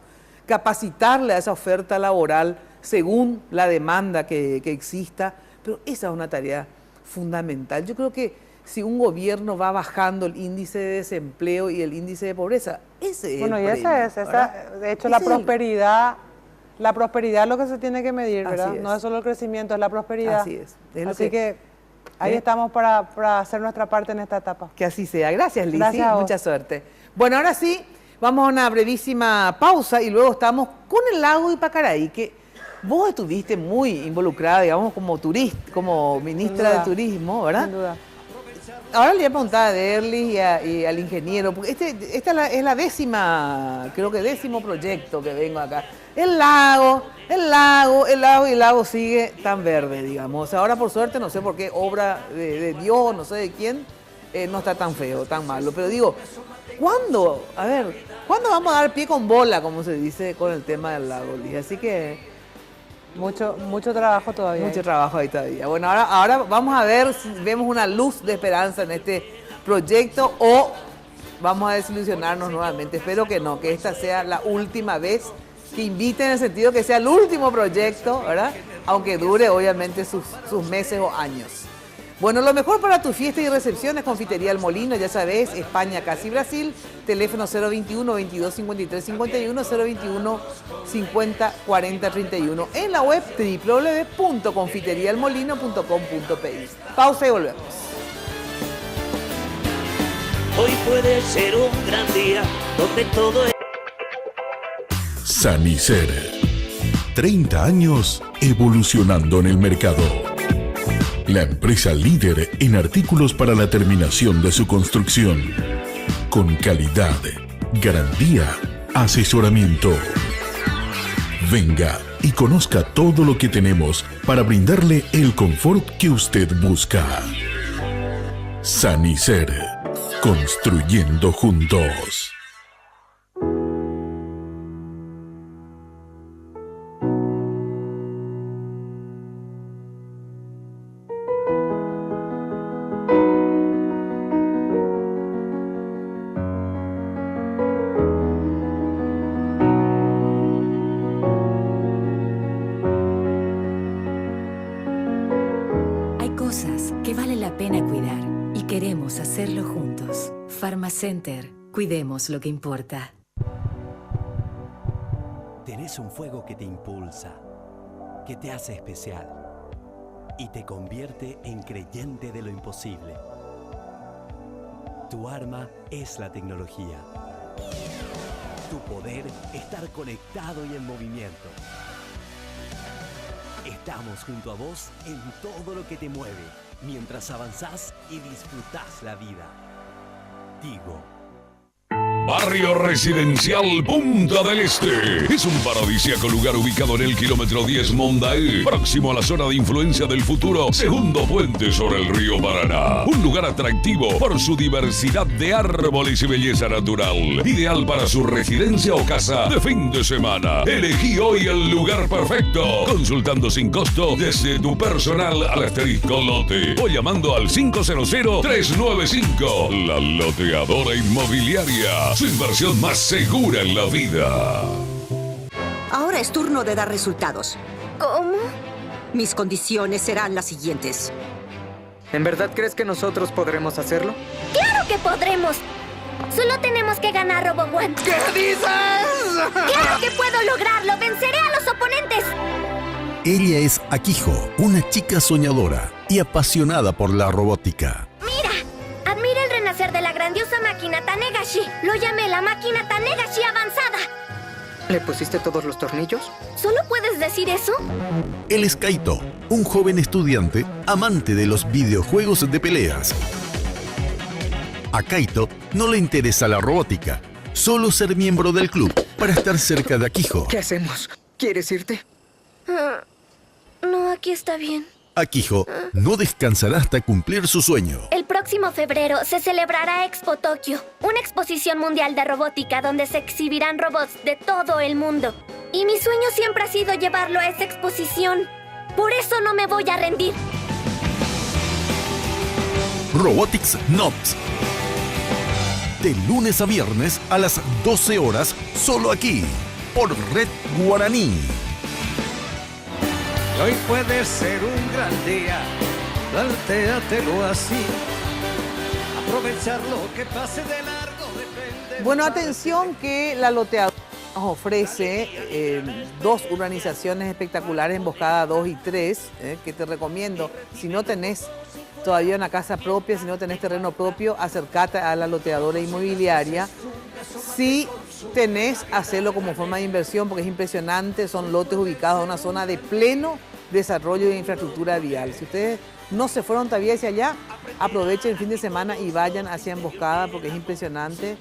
capacitarle a esa oferta laboral según la demanda que exista, pero esa es una tarea fundamental. Yo creo que si un gobierno va bajando el índice de desempleo y el índice de pobreza, ese es el premio, de hecho, la prosperidad es lo que se tiene que medir, ¿verdad? No es solo el crecimiento, es la prosperidad. Así es. Así que ahí estamos para hacer nuestra parte en esta etapa. Que así sea. Gracias, Lizy. Gracias a vos. Mucha suerte. Bueno, ahora sí, vamos a una brevísima pausa y luego estamos con el lago de Pacaraí, que vos estuviste muy involucrada, digamos, como turista, como ministra de Turismo, ¿verdad? Sin duda. Ahora le voy a preguntar a Derlis y al ingeniero, porque esta es la décimo proyecto que vengo acá. El lago sigue tan verde, digamos. Ahora, por suerte, no sé por qué, obra de Dios, no sé de quién, no está tan feo, tan malo. Pero digo, ¿cuándo vamos a dar pie con bola, como se dice, con el tema del lago, Lizy? Así que... Mucho trabajo todavía. Mucho trabajo ahí todavía. Bueno, ahora vamos a ver si vemos una luz de esperanza en este proyecto o vamos a desilusionarnos nuevamente. Espero que no, que esta sea la última vez que invite, en el sentido que sea el último proyecto, ¿verdad? Aunque dure obviamente sus meses o años. Bueno, lo mejor para tu fiesta y recepciones, Confitería El Molino, ya sabes, España, casi Brasil, teléfono 021 22 53 51, 021 50 40 31, en la web www.confiterialmolino.com.pi. Pausa y volvemos. Hoy puede ser un gran día donde todo es... Sanicer. 30 años evolucionando en el mercado. La empresa líder en artículos para la terminación de su construcción. Con calidad, garantía, asesoramiento. Venga y conozca todo lo que tenemos para brindarle el confort que usted busca. Sanicer. Construyendo juntos. Farmacenter, cuidemos lo que importa. Tenés un fuego que te impulsa, que te hace especial y te convierte en creyente de lo imposible. Tu arma es la tecnología. Tu poder, estar conectado y en movimiento. Estamos junto a vos en todo lo que te mueve, mientras avanzás y disfrutás la vida. Tigo. Barrio Residencial Punta del Este. Es un paradisíaco lugar ubicado en el kilómetro 10 Mondaí, próximo a la zona de influencia del futuro segundo puente sobre el río Paraná. Un lugar atractivo por su diversidad de árboles y belleza natural. Ideal para su residencia o casa de fin de semana. Elegí hoy el lugar perfecto. Consultando sin costo desde tu personal al asterisco lote o llamando al 500-395. La Loteadora Inmobiliaria. Su inversión más segura en la vida. Ahora es turno de dar resultados. ¿Cómo? Mis condiciones serán las siguientes. ¿En verdad crees que nosotros podremos hacerlo? ¡Claro que podremos! Solo tenemos que ganar RoboOne. ¿Qué dices? ¡Claro que puedo lograrlo! ¡Venceré a los oponentes! Ella es Akiho, una chica soñadora y apasionada por la robótica. Admira el renacer de la grandiosa máquina Tanegashi. Lo llamé la máquina Tanegashi avanzada. ¿Le pusiste todos los tornillos? ¿Solo puedes decir eso? Él es Kaito, un joven estudiante amante de los videojuegos de peleas. A Kaito no le interesa la robótica, solo ser miembro del club para estar cerca de Akiho. ¿Qué hacemos? ¿Quieres irte? No, aquí está bien. Akiho no descansará hasta cumplir su sueño. El próximo febrero se celebrará Expo Tokio, una exposición mundial de robótica donde se exhibirán robots de todo el mundo. Y mi sueño siempre ha sido llevarlo a esa exposición. Por eso no me voy a rendir. Robotics Knobs. De lunes a viernes a las 12 horas, solo aquí, por Red Guaraní. Hoy puede ser un gran día, plantéatelo así. Aprovechar lo que pase de largo depende. Bueno, atención que la loteadora nos ofrece dos urbanizaciones espectaculares en Emboscada 2 y 3, que te recomiendo. Si no tenés todavía una casa propia, si no tenés terreno propio, acercate a la loteadora inmobiliaria. Si tenés, hacerlo como forma de inversión porque es impresionante, son lotes ubicados en una zona de pleno desarrollo de infraestructura vial. Si ustedes no se fueron todavía hacia allá, aprovechen el fin de semana y vayan hacia Emboscada porque es impresionante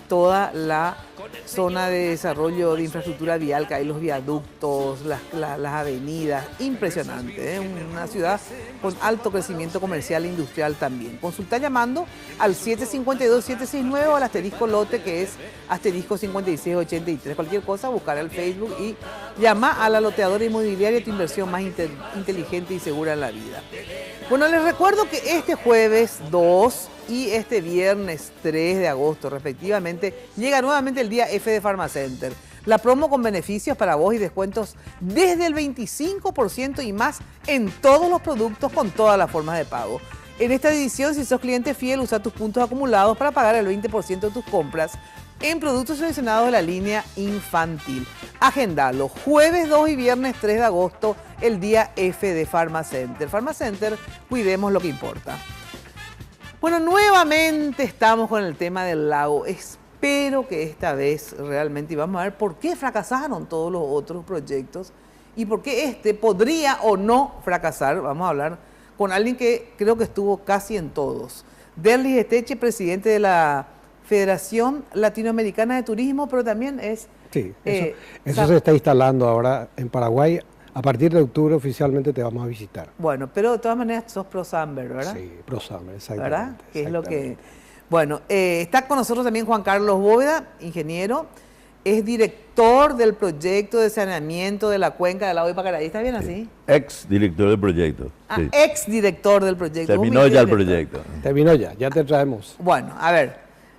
toda la zona de desarrollo de infraestructura vial, que hay los viaductos, las avenidas, impresionante, una ciudad con alto crecimiento comercial e industrial también. Consulta llamando al 752-769 o al asterisco lote, que es asterisco 5683. Cualquier cosa, buscar al Facebook y llama a la loteadora inmobiliaria, tu inversión más inteligente y segura en la vida. Bueno, les recuerdo que este jueves 2 y este viernes 3 de agosto, respectivamente, llega nuevamente el día F de Pharmacenter. La promo con beneficios para vos y descuentos desde el 25% y más en todos los productos con todas las formas de pago. En esta edición, si sos cliente fiel, usa tus puntos acumulados para pagar el 20% de tus compras en productos seleccionados de la línea infantil. Agendalo, jueves 2 y viernes 3 de agosto, el día F de Pharmacenter. Pharmacenter, cuidemos lo que importa. Bueno, nuevamente estamos con el tema del lago. Espero que esta vez realmente, y vamos a ver por qué fracasaron todos los otros proyectos y por qué este podría o no fracasar. Vamos a hablar con alguien que creo que estuvo casi en todos. Derlis Esteche, presidente de la Federación Latinoamericana de Turismo, pero también es... Sí, eso se está instalando ahora en Paraguay. A partir de octubre oficialmente te vamos a visitar. Bueno, pero de todas maneras sos ProSamber, ¿verdad? Sí, ProSamber, exactamente. ¿Verdad? Que es lo que... Bueno, está con nosotros también Juan Carlos Bóveda, ingeniero, es director del proyecto de saneamiento de la cuenca del lago de Pacaraí. ¿Está bien así? Ex director del proyecto. Ah, sí. Ex director del proyecto. Terminó ya el proyecto. Terminó ya te traemos. Bueno, a ver,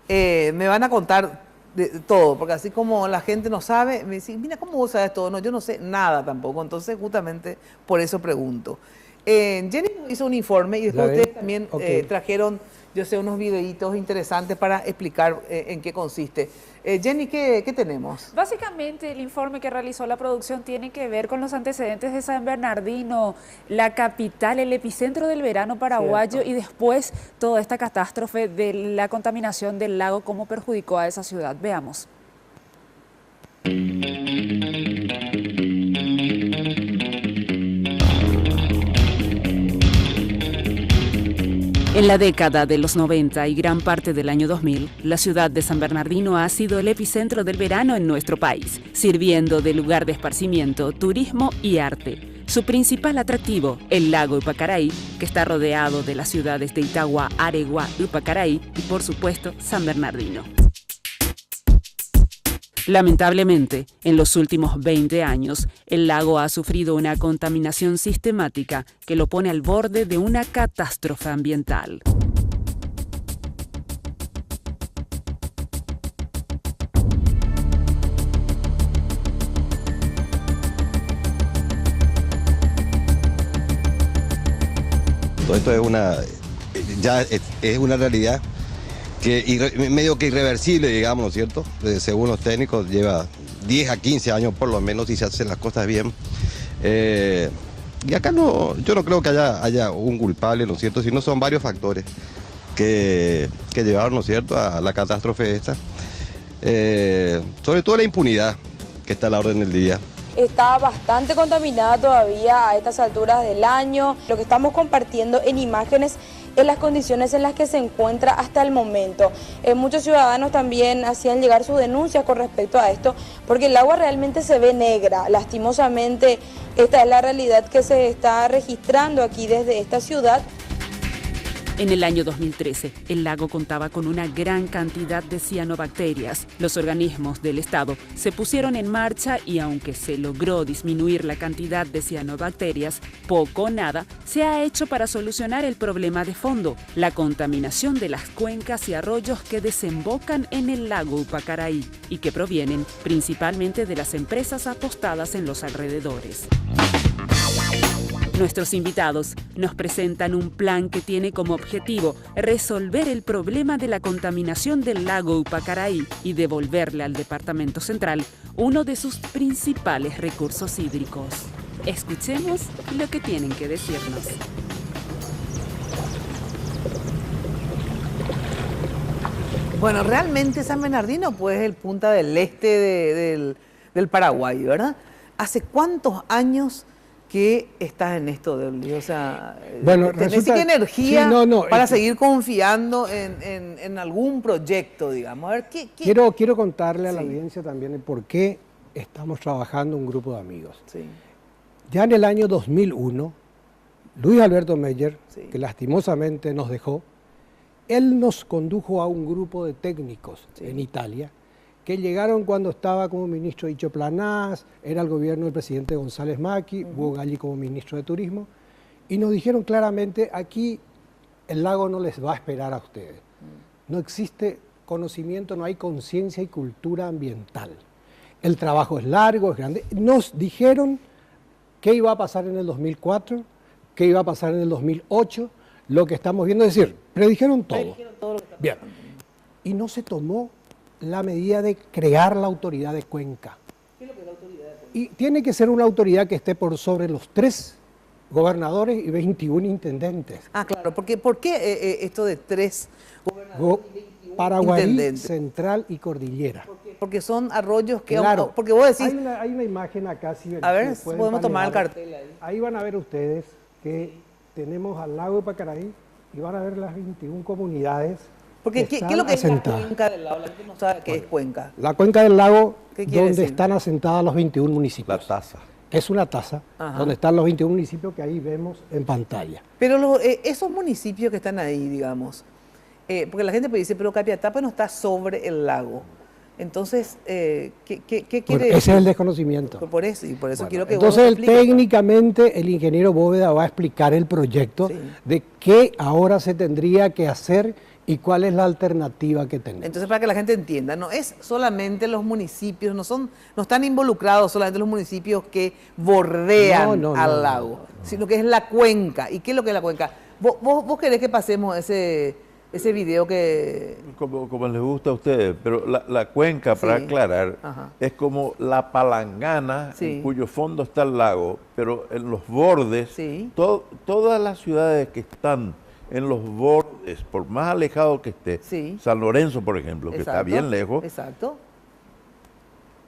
me van a contar de todo, porque así como la gente no sabe, me dicen, mira, ¿cómo vos sabes todo? No, yo no sé nada tampoco, entonces justamente por eso pregunto. Jenny hizo un informe y después ustedes también trajeron, yo sé, unos videitos interesantes para explicar en qué consiste. Jenny, ¿qué tenemos? Básicamente el informe que realizó la producción tiene que ver con los antecedentes de San Bernardino, la capital, el epicentro del verano paraguayo, y después toda esta catástrofe de la contaminación del lago, cómo perjudicó a esa ciudad. Veamos. En la década de los 90 y gran parte del año 2000, la ciudad de San Bernardino ha sido el epicentro del verano en nuestro país, sirviendo de lugar de esparcimiento, turismo y arte. Su principal atractivo, el lago Ypacaraí, que está rodeado de las ciudades de Itagua, Aregua, Ypacaraí y, por supuesto, San Bernardino. Lamentablemente, en los últimos 20 años, el lago ha sufrido una contaminación sistemática que lo pone al borde de una catástrofe ambiental. Todo esto es una realidad que medio que irreversible, digamos, ¿no es cierto? Según los técnicos, lleva 10 a 15 años por lo menos si se hacen las cosas bien. Y acá yo no creo que haya un culpable, ¿no es cierto? Sino son varios factores que llevaron, ¿no es cierto?, a la catástrofe esta. Sobre todo la impunidad que está a la orden del día. Está bastante contaminada todavía a estas alturas del año. Lo que estamos compartiendo en imágenes es las condiciones en las que se encuentra hasta el momento. Muchos ciudadanos también hacían llegar sus denuncias con respecto a esto, porque el agua realmente se ve negra. Lastimosamente, esta es la realidad que se está registrando aquí desde esta ciudad. En el año 2013, el lago contaba con una gran cantidad de cianobacterias. Los organismos del Estado se pusieron en marcha y aunque se logró disminuir la cantidad de cianobacterias, poco o nada se ha hecho para solucionar el problema de fondo, la contaminación de las cuencas y arroyos que desembocan en el lago Ypacaraí y que provienen principalmente de las empresas apostadas en los alrededores. Nuestros invitados nos presentan un plan que tiene como objetivo resolver el problema de la contaminación del lago Ypacaraí y devolverle al Departamento Central uno de sus principales recursos hídricos. Escuchemos lo que tienen que decirnos. Bueno, realmente San Bernardino pues es el punta del este del Paraguay, ¿verdad? ¿Hace cuántos años que estás en esto, Deuli? O sea, bueno, ¿tenés que energía para seguir confiando en algún proyecto, digamos? A ver, ¿qué? Quiero contarle a la audiencia también el por qué estamos trabajando un grupo de amigos. Sí. Ya en el año 2001, Luis Alberto Meyer, que lastimosamente nos dejó, él nos condujo a un grupo de técnicos en Italia, que llegaron cuando estaba como ministro Icho Planás, era el gobierno del presidente González Macchi, Hugo Galli como ministro de Turismo, y nos dijeron claramente, aquí el lago no les va a esperar a ustedes. No existe conocimiento, no hay conciencia y cultura ambiental. El trabajo es largo, es grande. Nos dijeron qué iba a pasar en el 2004, qué iba a pasar en el 2008, lo que estamos viendo, es decir, predijeron todo. Bien. Y no se tomó la medida de crear la autoridad de Cuenca. ¿Qué es lo que es la autoridad de Cuenca? Y tiene que ser una autoridad que esté por sobre los 3 gobernadores y 21 intendentes. Ah, claro, porque ¿por qué esto de 3 gobernadores y 21 Paraguay, intendentes? Central y Cordillera. Porque son arroyos que... Claro, porque vos decís... Hay una imagen acá. A ver, podemos tomar el cartel ahí. Ahí van a ver ustedes que tenemos al lago Ypacaraí y van a ver las 21 comunidades. Porque ¿qué es lo que es la cuenca del lago? La gente no sabe qué es Cuenca. La cuenca del lago, donde decir? están asentadas los 21 municipios. La taza. Es una taza, donde están los 21 municipios que ahí vemos en pantalla. Pero esos municipios que están ahí, digamos, porque la gente dice, pero Capiatapa no está sobre el lago. Entonces, ¿qué quiere decir? Ese es el desconocimiento. Por eso bueno, quiero que entonces, vos expliques. técnicamente, el ingeniero Bóveda va a explicar el proyecto de qué ahora se tendría que hacer y cuál es la alternativa que tenemos. Entonces, para que la gente entienda, no es solamente los municipios, no están involucrados solamente los municipios que bordean al lago, sino que es la cuenca. ¿Y qué es lo que es la cuenca? ¿Vos querés que pasemos ese video que... Como les gusta a ustedes, pero la cuenca, para aclarar, es como la palangana en cuyo fondo está el lago, pero en los bordes, todas las ciudades que están en los bordes, por más alejado que esté, San Lorenzo, por ejemplo, que está bien lejos,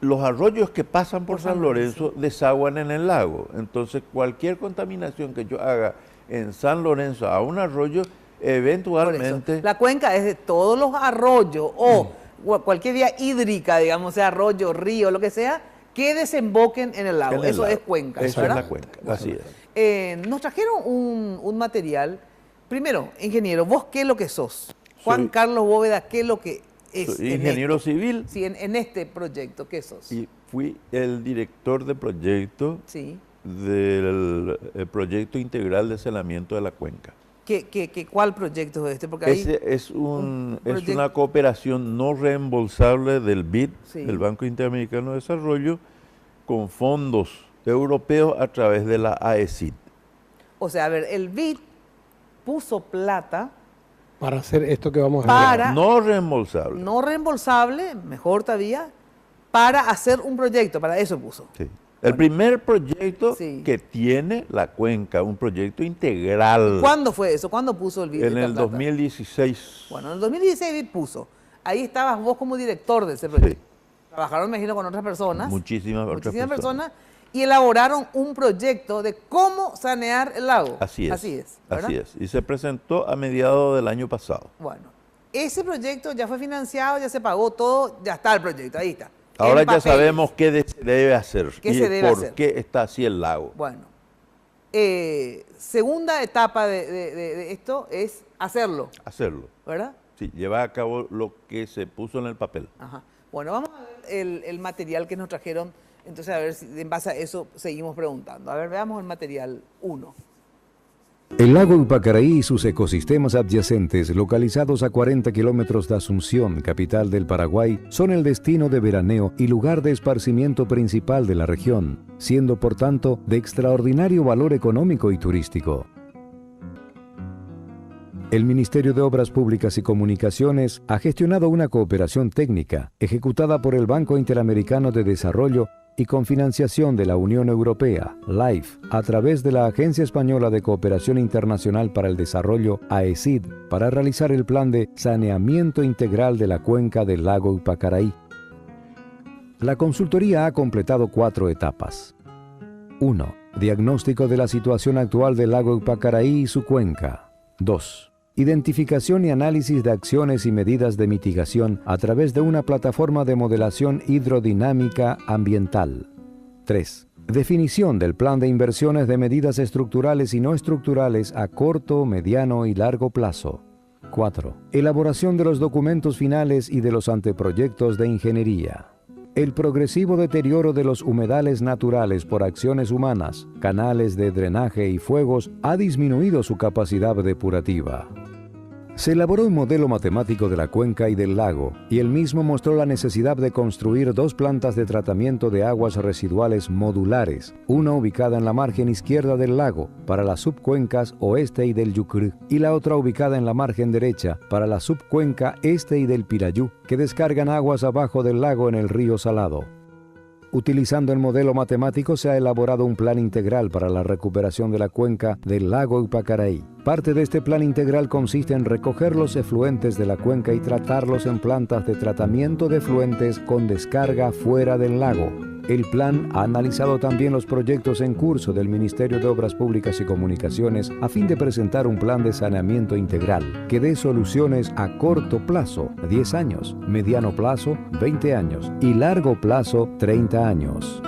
los arroyos que pasan por San Lorenzo desaguan en el lago. Entonces, cualquier contaminación que yo haga en San Lorenzo a un arroyo eventualmente... La cuenca es de todos los arroyos o cualquier vía hídrica, digamos, sea arroyo, río, lo que sea, que desemboquen en el lago. Eso es cuenca, Eso ¿verdad? es la cuenca, así es. Nos trajeron un material. Primero, ingeniero, ¿vos qué es lo que sos? Juan Carlos Bóveda, ¿qué es lo que es? Soy ingeniero civil. Sí, en este proyecto, ¿qué sos? Y fui el director de proyecto del proyecto integral de saneamiento de la cuenca. ¿Cuál proyecto es este? Porque Ese es una cooperación no reembolsable del BID, el Banco Interamericano de Desarrollo, con fondos europeos a través de la AECID. O sea, a ver, el BID puso plata para hacer esto que vamos a ver. No reembolsable. No reembolsable, mejor todavía, para hacer un proyecto, para eso puso. Sí. El primer proyecto que tiene la cuenca, un proyecto integral. ¿Cuándo fue eso? ¿Cuándo puso el BID? En el 2016. Bueno, en el 2016 BID puso. Ahí estabas vos como director de ese proyecto. Trabajaron, me imagino, con otras personas. Muchísimas personas. Y elaboraron un proyecto de cómo sanear el lago. Así es. ¿verdad? Así es. Y se presentó a mediados del año pasado. Bueno, ese proyecto ya fue financiado, ya se pagó todo, ya está el proyecto, ahí está. Ahora ya sabemos qué se debe hacer y por qué está así el lago. Bueno, segunda etapa de esto es hacerlo. Hacerlo. ¿Verdad? Sí, llevar a cabo lo que se puso en el papel. Ajá. Bueno, vamos a ver el material que nos trajeron. Entonces, a ver si en base a eso seguimos preguntando. A ver, veamos el material 1. El lago Upacaraí y sus ecosistemas adyacentes, localizados a 40 kilómetros de Asunción, capital del Paraguay, son el destino de veraneo y lugar de esparcimiento principal de la región, siendo por tanto de extraordinario valor económico y turístico. El Ministerio de Obras Públicas y Comunicaciones ha gestionado una cooperación técnica ejecutada por el Banco Interamericano de Desarrollo y con financiación de la Unión Europea, LIFE, a través de la Agencia Española de Cooperación Internacional para el Desarrollo, AECID, para realizar el plan de saneamiento integral de la cuenca del lago Upacaraí. La consultoría ha completado 4 etapas. 1. Diagnóstico de la situación actual del lago Upacaraí y su cuenca. 2. Identificación y análisis de acciones y medidas de mitigación a través de una plataforma de modelación hidrodinámica ambiental. 3. Definición del plan de inversiones de medidas estructurales y no estructurales a corto, mediano y largo plazo. 4. Elaboración de los documentos finales y de los anteproyectos de ingeniería. El progresivo deterioro de los humedales naturales por acciones humanas, canales de drenaje y fuegos ha disminuido su capacidad depurativa. Se elaboró un modelo matemático de la cuenca y del lago, y el mismo mostró la necesidad de construir 2 plantas de tratamiento de aguas residuales modulares, una ubicada en la margen izquierda del lago, para las subcuencas oeste y del Yucrú, y la otra ubicada en la margen derecha, para la subcuenca este y del Pirayú, que descargan aguas abajo del lago en el río Salado. Utilizando el modelo matemático se ha elaborado un plan integral para la recuperación de la cuenca del lago Upacaraí. Parte de este plan integral consiste en recoger los efluentes de la cuenca y tratarlos en plantas de tratamiento de efluentes con descarga fuera del lago. El plan ha analizado también los proyectos en curso del Ministerio de Obras Públicas y Comunicaciones a fin de presentar un plan de saneamiento integral que dé soluciones a corto plazo, 10 años, mediano plazo, 20 años y largo plazo, 30 años.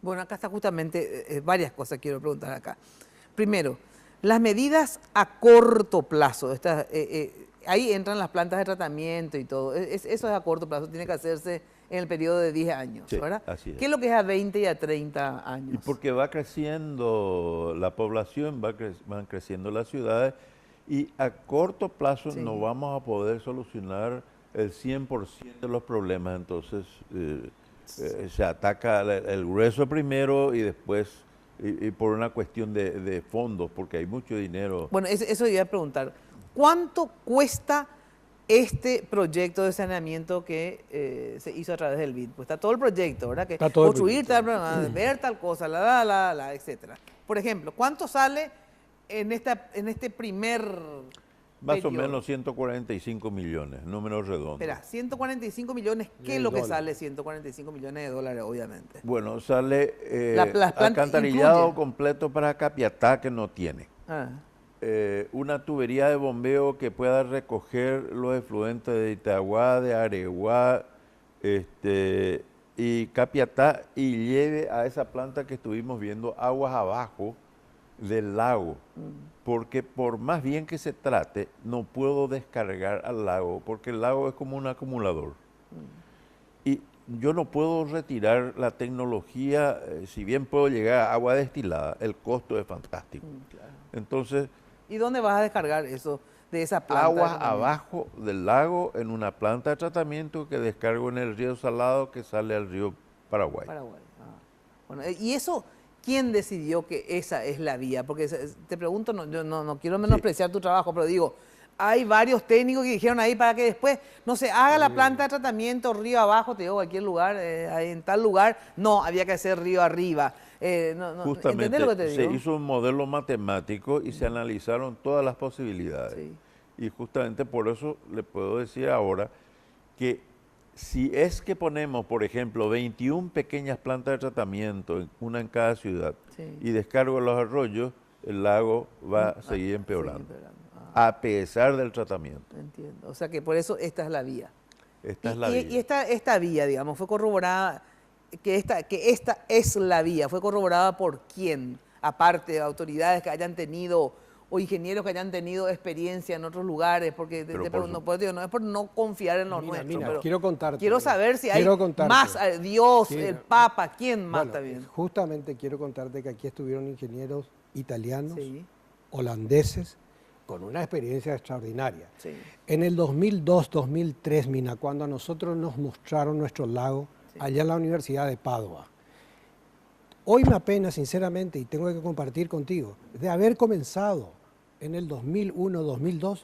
Bueno, acá está justamente varias cosas que quiero preguntar acá. Primero, las medidas a corto plazo, ahí entran las plantas de tratamiento y todo, eso es a corto plazo, tiene que hacerse en el periodo de 10 años, sí, ¿verdad? Así es. ¿Qué es lo que es a 20 y a 30 años? Y porque va creciendo la población, van creciendo las ciudades y a corto plazo no vamos a poder solucionar el 100% de los problemas, entonces se ataca el grueso primero y después y por una cuestión de fondos, porque hay mucho dinero. Bueno, eso iba a preguntar. ¿Cuánto cuesta este proyecto de saneamiento que se hizo a través del BID? Pues está todo el proyecto, ¿verdad? Que construir tal, ver tal cosa, etcétera. Por ejemplo, ¿cuánto sale en este primer Más periodo? o menos 145 millones, números redondos. Espera, 145 millones, ¿qué es lo que sale 145 millones de dólares, obviamente? Bueno, sale las plantas alcantarillado incluyen completo para Capiatá, que no tiene. una tubería de bombeo que pueda recoger los efluentes de Itagua, de Areguá, y Capiatá, y lleve a esa planta que estuvimos viendo aguas abajo del lago, porque por más bien que se trate, no puedo descargar al lago, porque el lago es como un acumulador. Y yo no puedo retirar la tecnología, si bien puedo llegar a agua destilada, el costo es fantástico. Claro. Entonces, ¿y dónde vas a descargar eso de esa planta? Aguas abajo del lago, en una planta de tratamiento que descargo en el río Salado que sale al río Paraguay. Bueno, y eso, ¿quién decidió que esa es la vía? Porque te pregunto, yo no quiero menospreciar tu trabajo, pero digo, hay varios técnicos que dijeron ahí para que después no se haga la planta de tratamiento río abajo, te digo, cualquier lugar, en tal lugar, no, había que hacer río arriba. Justamente ¿entendés lo que te digo? se hizo un modelo matemático y se analizaron todas las posibilidades. Sí. Y justamente por eso le puedo decir ahora que si es que ponemos, por ejemplo, 21 pequeñas plantas de tratamiento, una en cada ciudad, y descargo los arroyos, el lago va a seguir empeorando. A pesar del tratamiento. Entiendo. O sea que por eso esta es la vía. Esta es la vía. Y esta vía, digamos, fue corroborada, que esta es la vía, fue corroborada por quién, aparte de autoridades que hayan tenido o ingenieros que hayan tenido experiencia en otros lugares, porque no es por no confiar en lo nuestro, Mina, pero quiero contarte. Quiero saber si hay más, Dios, el Papa, ¿quién más también? Justamente quiero contarte que aquí estuvieron ingenieros italianos, holandeses, con una experiencia extraordinaria. Sí. En el 2002-2003, Mina, cuando a nosotros nos mostraron nuestro lago, allá en la Universidad de Padua, hoy me apena, sinceramente, y tengo que compartir contigo, de haber comenzado en el 2001-2002,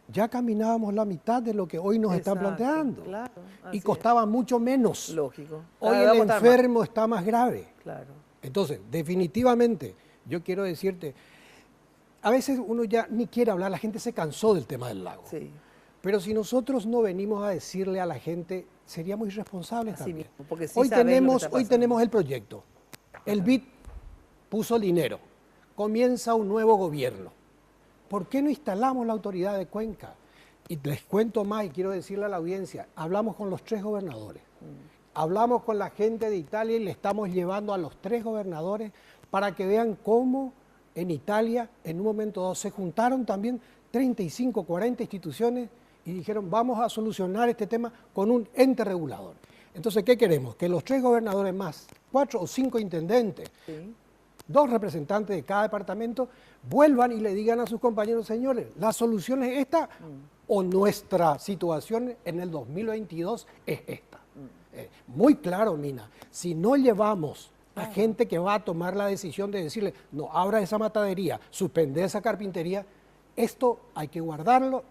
ya caminábamos la mitad de lo que hoy nos están planteando. Claro, y costaba mucho menos. Lógico. Hoy el enfermo está más grave. Claro. Entonces, definitivamente, yo quiero decirte, a veces uno ya ni quiere hablar, la gente se cansó del tema del lago. Sí. Pero si nosotros no venimos a decirle a la gente, seríamos irresponsables también. Mismo, porque sí hoy tenemos el proyecto. El BID puso el dinero. Comienza un nuevo gobierno. ¿Por qué no instalamos la autoridad de Cuenca? Y les cuento más y quiero decirle a la audiencia, hablamos con los 3 gobernadores. Hablamos con la gente de Italia y le estamos llevando a los 3 gobernadores para que vean cómo en Italia, en un momento dado, se juntaron también 35, 40 instituciones y dijeron, vamos a solucionar este tema con un ente regulador. Entonces, ¿qué queremos? Que los 3 gobernadores más, 4 o 5 intendentes, 2 representantes de cada departamento, vuelvan y le digan a sus compañeros, señores, la solución es esta o nuestra situación en el 2022 es esta. Muy claro, Mina, si no llevamos a gente que va a tomar la decisión de decirle, no, abra esa matadería, suspende esa carpintería, esto hay que guardarlo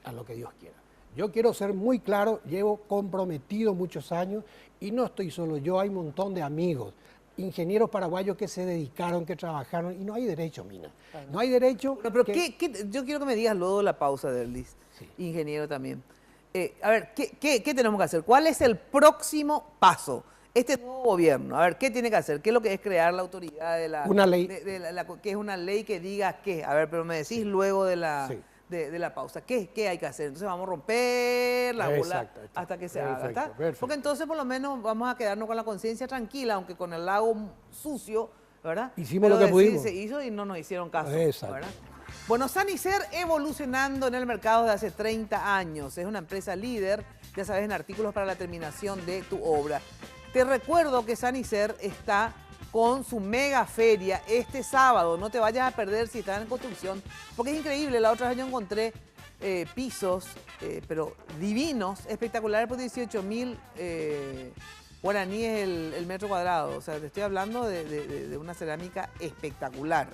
a lo que Dios quiera. Yo quiero ser muy claro, llevo comprometido muchos años y no estoy solo yo, hay un montón de amigos, ingenieros paraguayos que se dedicaron, que trabajaron y no hay derecho, Mina. Claro. No hay derecho. No, pero yo quiero que me digas luego de la pausa de Erlis, ingeniero también. A ver, ¿qué tenemos que hacer? ¿Cuál es el próximo paso? Este nuevo gobierno, a ver, ¿qué tiene que hacer? ¿Qué es lo que es crear la autoridad de la... Una ley. ¿Qué es una ley que diga qué? A ver, pero me decís luego de la... De la pausa. ¿Qué hay que hacer? Entonces vamos a romper la bola hasta que se haga. ¿Está? Porque entonces por lo menos vamos a quedarnos con la conciencia tranquila, aunque con el lago sucio, ¿verdad? Hicimos lo que pudimos. Se hizo y no nos hicieron caso. ¿Verdad? Bueno, Sanicer evolucionando en el mercado desde hace 30 años. Es una empresa líder, ya sabes, en artículos para la terminación de tu obra. Te recuerdo que Sanicer está con su mega feria este sábado. No te vayas a perder si estás en construcción, porque es increíble. La otra vez yo encontré pisos, pero divinos, espectaculares, por 18.000 guaraníes el metro cuadrado. O sea, te estoy hablando de una cerámica espectacular.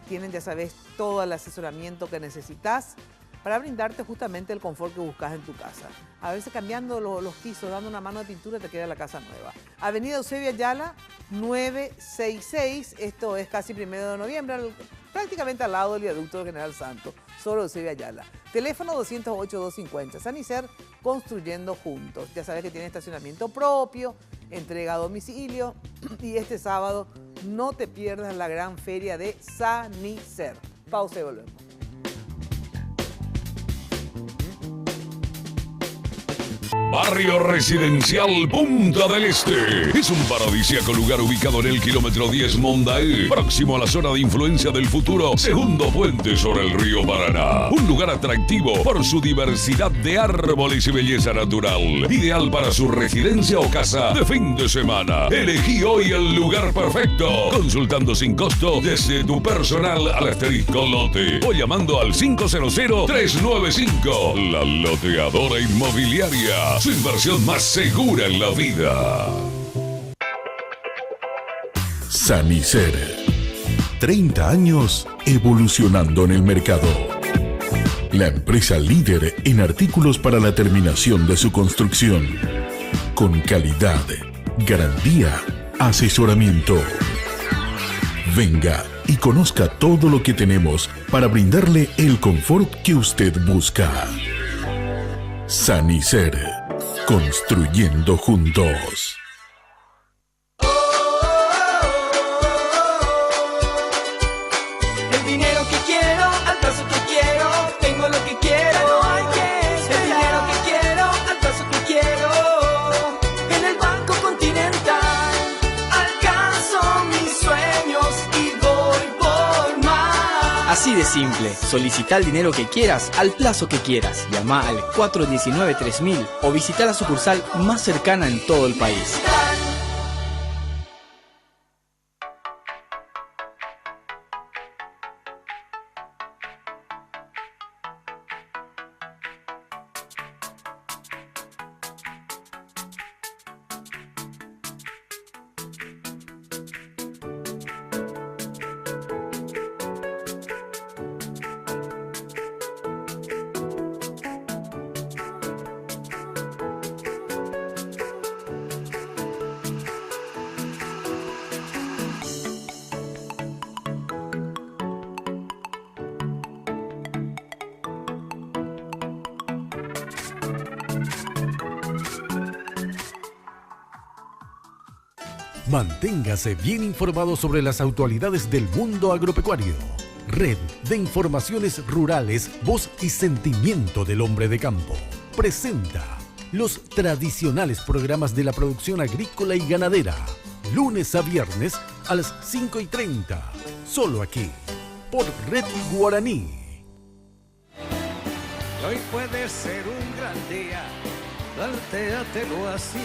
Tienen, ya sabes, todo el asesoramiento que necesitas para brindarte justamente el confort que buscas en tu casa. A veces cambiando los pisos, dando una mano de pintura, te queda la casa nueva. Avenida Eusebio Ayala, 966, esto es casi 1 de noviembre, prácticamente al lado del viaducto de General Santos, solo Eusebio Ayala. Teléfono 208-250, Sanicer, construyendo juntos. Ya sabes que tiene estacionamiento propio, entrega a domicilio y este sábado no te pierdas la gran feria de Sanicer. Pausa y volvemos. Barrio Residencial Punta del Este. Es un paradisíaco lugar ubicado en el kilómetro 10 Mondaé, próximo a la zona de influencia del futuro segundo puente sobre el río Paraná. Un lugar atractivo por su diversidad de árboles y belleza natural. Ideal para su residencia o casa de fin de semana. Elegí hoy el lugar perfecto. Consultando sin costo desde tu personal al asterisco lote o llamando al 500-395. La Loteadora Inmobiliaria. Su inversión más segura en la vida. Sanicer. 30 años evolucionando en el mercado. La empresa líder en artículos para la terminación de su construcción. Con calidad, garantía, asesoramiento. Venga y conozca todo lo que tenemos para brindarle el confort que usted busca. Sanicer. Construyendo juntos. El dinero que quiero, al paso que quiero, tengo lo que quiero. No hay que esperar. El dinero que quiero, al paso que quiero, en el Banco Continental. Alcanzo mis sueños y voy por más. Así de simple, solicita el dinero que quieras al plazo que quieras. Llama al 419-3000 o visita la sucursal más cercana en todo el país. Manténgase bien informado sobre las actualidades del mundo agropecuario. Red de Informaciones Rurales, Voz y Sentimiento del Hombre de Campo. Presenta los tradicionales programas de la producción agrícola y ganadera. Lunes a viernes a las 5:30. Solo aquí, por Red Guaraní. Hoy puede ser un gran día, plantéatelo así.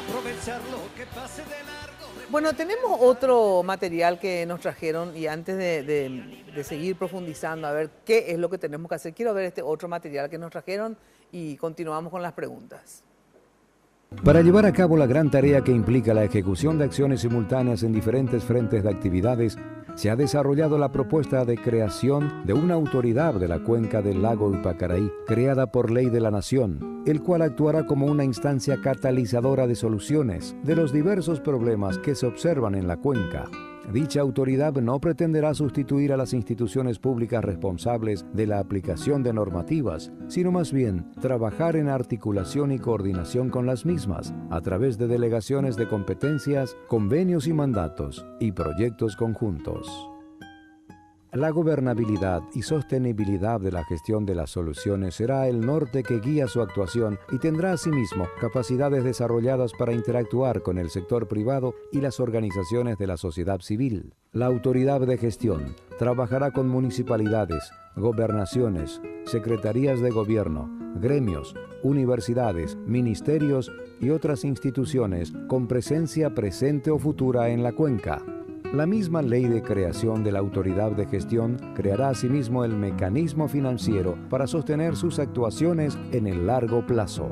Aprovechar lo que pase de largo. Bueno, tenemos otro material que nos trajeron y antes de seguir profundizando a ver qué es lo que tenemos que hacer, quiero ver este otro material que nos trajeron y continuamos con las preguntas. Para llevar a cabo la gran tarea que implica la ejecución de acciones simultáneas en diferentes frentes de actividades, se ha desarrollado la propuesta de creación de una autoridad de la cuenca del lago Ipacaraí, creada por ley de la Nación, el cual actuará como una instancia catalizadora de soluciones de los diversos problemas que se observan en la cuenca. Dicha autoridad no pretenderá sustituir a las instituciones públicas responsables de la aplicación de normativas, sino más bien trabajar en articulación y coordinación con las mismas, a través de delegaciones de competencias, convenios y mandatos, y proyectos conjuntos. La gobernabilidad y sostenibilidad de la gestión de las soluciones será el norte que guía su actuación y tendrá asimismo capacidades desarrolladas para interactuar con el sector privado y las organizaciones de la sociedad civil. La autoridad de gestión trabajará con municipalidades, gobernaciones, secretarías de gobierno, gremios, universidades, ministerios y otras instituciones con presencia presente o futura en la cuenca. La misma ley de creación de la autoridad de gestión creará asimismo el mecanismo financiero para sostener sus actuaciones en el largo plazo.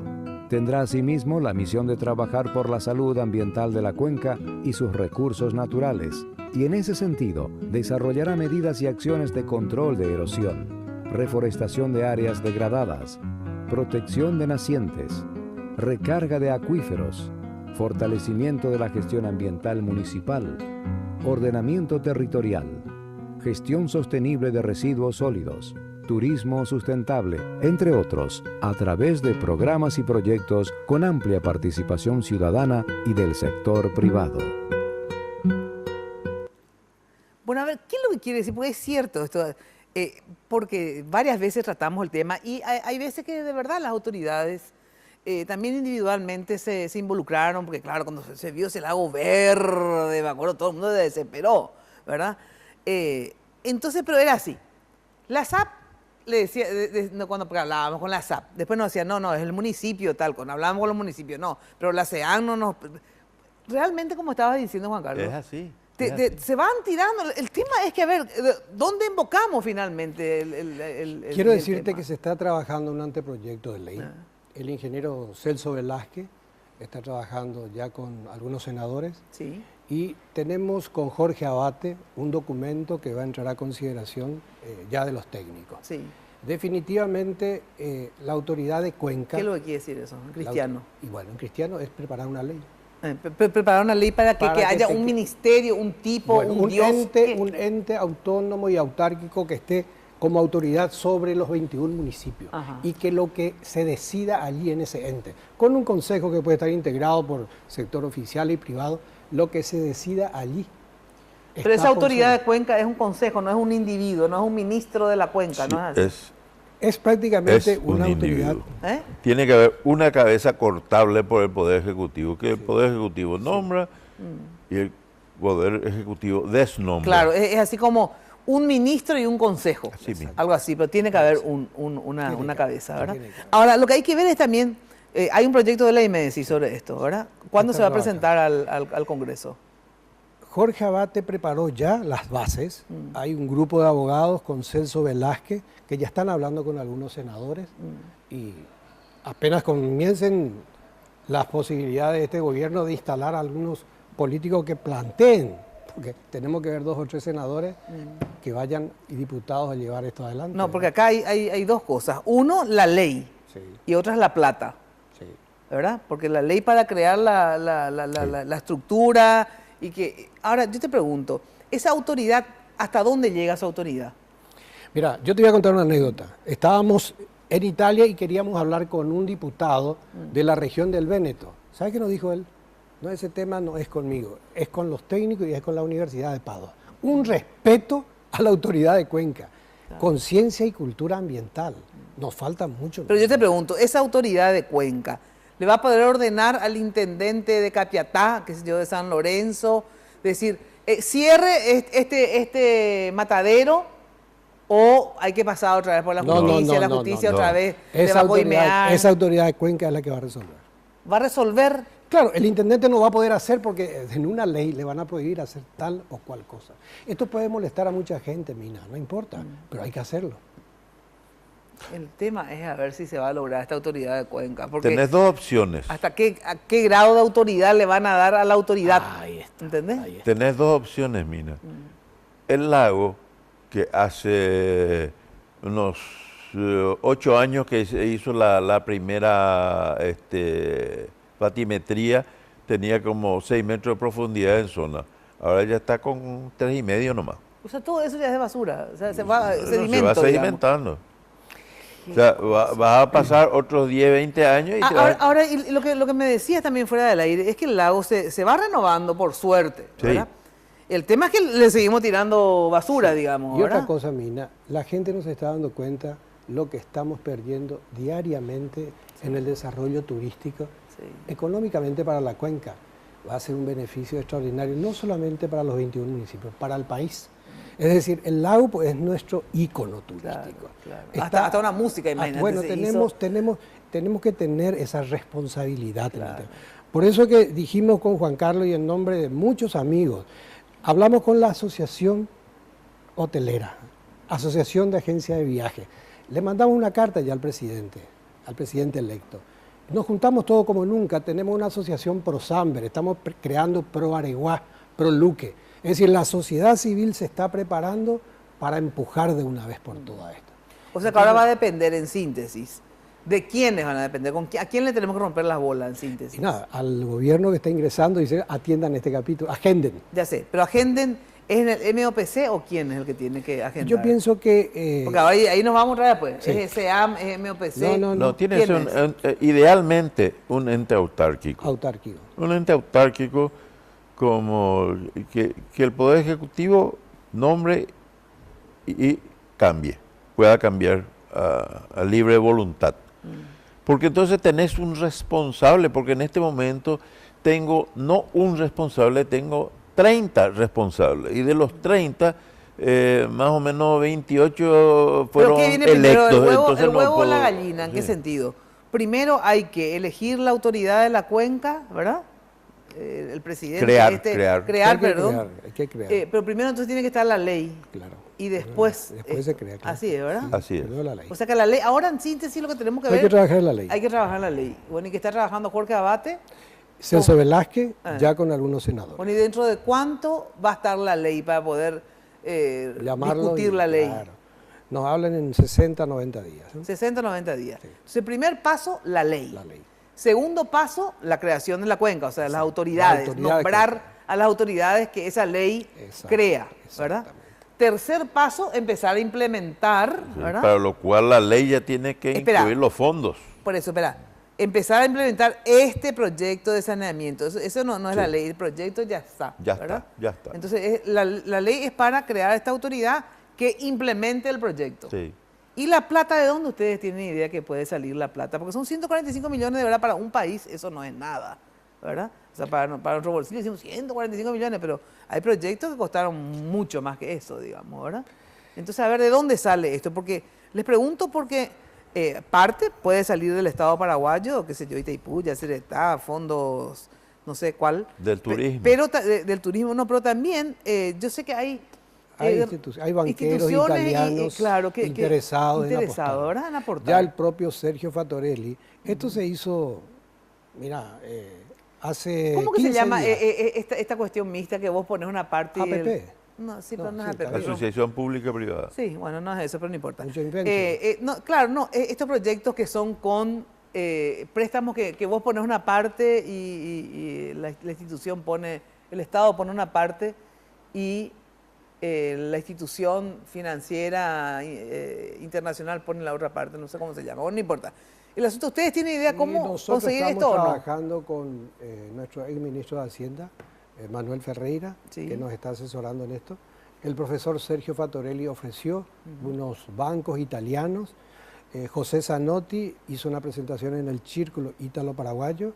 Tendrá asimismo la misión de trabajar por la salud ambiental de la cuenca y sus recursos naturales, y en ese sentido desarrollará medidas y acciones de control de erosión, reforestación de áreas degradadas, protección de nacientes, recarga de acuíferos, fortalecimiento de la gestión ambiental municipal, ordenamiento territorial, gestión sostenible de residuos sólidos, turismo sustentable, entre otros, a través de programas y proyectos con amplia participación ciudadana y del sector privado. Bueno, a ver, ¿qué es lo que quiere decir? Porque es cierto esto, porque varias veces tratamos el tema y hay veces que de verdad las autoridades también individualmente se involucraron, porque claro, cuando se vio ese lago verde, me acuerdo, todo el mundo se desesperó, ¿verdad? Entonces, pero era así. La SAP le decía, cuando hablábamos con la SAP, después nos decía, no, es el municipio tal, cuando hablábamos con los municipios, no, pero la SEAN no nos... Realmente, como estabas diciendo, Juan Carlos. Es así. Se van tirando. El tema es que, a ver, ¿dónde invocamos finalmente Quiero decirte que se está trabajando un anteproyecto de ley. El ingeniero Celso Velázquez está trabajando ya con algunos senadores. Sí. Y tenemos con Jorge Abate un documento que va a entrar a consideración ya de los técnicos. Sí. Definitivamente la autoridad de Cuenca... ¿Qué es lo que quiere decir eso en cristiano? Y bueno, en cristiano es preparar una ley. Preparar una ley para que haya un ministerio, un tipo, bueno, un dios. Un ente autónomo y autárquico que esté como autoridad sobre los 21 municipios. Ajá. Y que lo que se decida allí en ese ente, con un consejo que puede estar integrado por sector oficial y privado, lo que se decida allí. Pero esa autoridad de Cuenca es un consejo, no es un individuo, no es un ministro de la Cuenca, sí, ¿no es así? Es prácticamente una autoridad. Tiene que haber una cabeza cortable por el Poder Ejecutivo, que el Poder Ejecutivo nombra y el Poder Ejecutivo desnombra. Claro, es así como un ministro y un consejo, así mismo. Algo así, pero tiene que haber una cabeza, ¿verdad? Ahora, lo que hay que ver es también, hay un proyecto de ley, me decís, sobre esto, ¿verdad? ¿Cuándo se va a presentar al Congreso? Jorge Abate preparó ya las bases. Hay un grupo de abogados con Celso Velázquez que ya están hablando con algunos senadores y apenas comiencen las posibilidades de este gobierno de instalar a algunos políticos que planteen, porque tenemos que ver 2 o 3 senadores que vayan y diputados a llevar esto adelante. No, porque acá hay 2 cosas. Uno, la ley, y otra es la plata, ¿verdad? Porque la ley para crear la estructura... Y que, ahora, yo te pregunto, ¿esa autoridad, hasta dónde llega esa autoridad? Mira, yo te voy a contar una anécdota. Estábamos en Italia y queríamos hablar con un diputado de la región del Véneto. ¿Sabes qué nos dijo él? No, ese tema no es conmigo, es con los técnicos y es con la Universidad de Padua. Un respeto a la autoridad de Cuenca, conciencia y cultura ambiental. Nos falta mucho. Pero yo te pregunto, esa autoridad de Cuenca, ¿le va a poder ordenar al intendente de Capiatá, que es yo, de San Lorenzo, decir, cierre este matadero o hay que pasar otra vez por la justicia, la justicia otra vez le va a coimear? Esa autoridad de Cuenca es la que va a resolver. ¿Va a resolver? Claro, el intendente no va a poder hacer porque en una ley le van a prohibir hacer tal o cual cosa. Esto puede molestar a mucha gente, Mina, no importa, pero hay que hacerlo. El tema es a ver si se va a lograr esta autoridad de Cuenca. Porque tenés 2 opciones. ¿A qué grado de autoridad le van a dar a la autoridad? Ahí está. ¿Entendés? Ahí está. Tenés 2 opciones, Mina. El lago, que hace unos 8 años que se hizo la primera batimetría, tenía como 6 metros de profundidad en zona. Ahora ya está con 3,5 nomás. O sea, todo eso ya es de basura. O sea, se va sedimentando. O sea, va a pasar otros 10, 20 años y ahora, y lo que me decías también fuera del aire es que el lago se va renovando por suerte, ¿verdad? Sí. El tema es que le seguimos tirando basura, digamos. Y otra cosa, Mina, la gente no se está dando cuenta lo que estamos perdiendo diariamente en el desarrollo turístico, económicamente para la Cuenca. Va a ser un beneficio extraordinario, no solamente para los 21 municipios, para el país. Es decir, el lago pues, es nuestro ícono turístico. Claro. Hasta una música, imagínate. Bueno, tenemos que tener esa responsabilidad. Claro. Por eso que dijimos con Juan Carlos y en nombre de muchos amigos, hablamos con la Asociación Hotelera, Asociación de Agencias de Viaje. Le mandamos una carta ya al presidente electo. Nos juntamos todos como nunca, tenemos una asociación pro Samber, estamos creando pro Areguá, pro Luque. Es decir, la sociedad civil se está preparando para empujar de una vez por todas esto. O sea que ahora va a depender, en síntesis, ¿de quiénes van a depender? ¿A quién le tenemos que romper las bolas, en síntesis? Y nada, al gobierno que está ingresando y dice, atiendan este capítulo, agenden. Ya sé, pero agenden, ¿es en el MOPC o quién es el que tiene que agendar? Yo pienso que... porque ahí nos vamos otra vez, pues. Sí. ¿Es SEAM, es MOPC? No, tiene idealmente un ente autárquico. Autárquico. Un ente autárquico como que el Poder Ejecutivo nombre y cambie, pueda cambiar a libre voluntad. Porque entonces tenés un responsable, porque en este momento tengo no un responsable, tengo 30 responsables, y de los 30, más o menos 28 fueron electos. ¿El huevo o la gallina? ¿En qué sentido? Primero hay que elegir la autoridad de la cuenca, ¿verdad? El presidente. Crear. Hay que crear. Pero primero entonces tiene que estar la ley. Claro. Y después se crea. Claro. Así es, ¿verdad? Así es. La ley. O sea que la ley, ahora en síntesis lo que tenemos que ver. Hay que trabajar en la ley. Hay que trabajar en la ley. Bueno, ¿y que está trabajando Jorge Abate? Celso Velázquez, ya con algunos senadores. Bueno, ¿y dentro de cuánto va a estar la ley para poder discutir la ley? Claro. Nos hablan en 60, 90 días. 60, 90 días. Sí. Entonces, el primer paso, la ley. La ley. Segundo paso, la creación de la cuenca, o sea, las autoridades. Nombrar a las autoridades que esa ley crea, ¿verdad? Tercer paso, empezar a implementar, ¿verdad? Para lo cual la ley ya tiene que incluir los fondos. Por eso, empezar a implementar este proyecto de saneamiento. Eso no es la ley, el proyecto ya está. Ya está. Entonces, la ley es para crear esta autoridad que implemente el proyecto. Sí. ¿Y la plata de dónde ustedes tienen idea que puede salir la plata? Porque son 145 millones, de verdad, para un país, eso no es nada, ¿verdad? O sea, para nuestro bolsillo decimos 145 millones, pero hay proyectos que costaron mucho más que eso, digamos, ¿verdad? Entonces, a ver, ¿de dónde sale esto? Porque les pregunto porque parte puede salir del Estado paraguayo, qué sé yo, Itaipú, Yacyretá, fondos, no sé cuál. Del turismo. Pero del turismo no, pero también yo sé que hay banqueros italianos interesados en aportar. Ya el propio Sergio Fattorelli. Esto se hizo, mira, hace ¿Cómo que 15 se llama días. Esta cuestión mixta que vos pones una parte y APP. No, sí, pero no es APP. Asociación Pública-Privada. Sí, bueno, no es eso, pero no importa. Claro, estos proyectos que son con préstamos que vos pones una parte y la institución pone, el Estado pone una parte y la institución financiera internacional pone la otra parte, no sé cómo se llama, bueno, no importa. El asunto, ¿ustedes tienen idea cómo conseguir esto o no? Estamos trabajando con nuestro ex ministro de Hacienda, Manuel Ferreira, que nos está asesorando en esto. El profesor Sergio Fattorelli ofreció unos bancos italianos. José Zanotti hizo una presentación en el Círculo Ítalo-Paraguayo.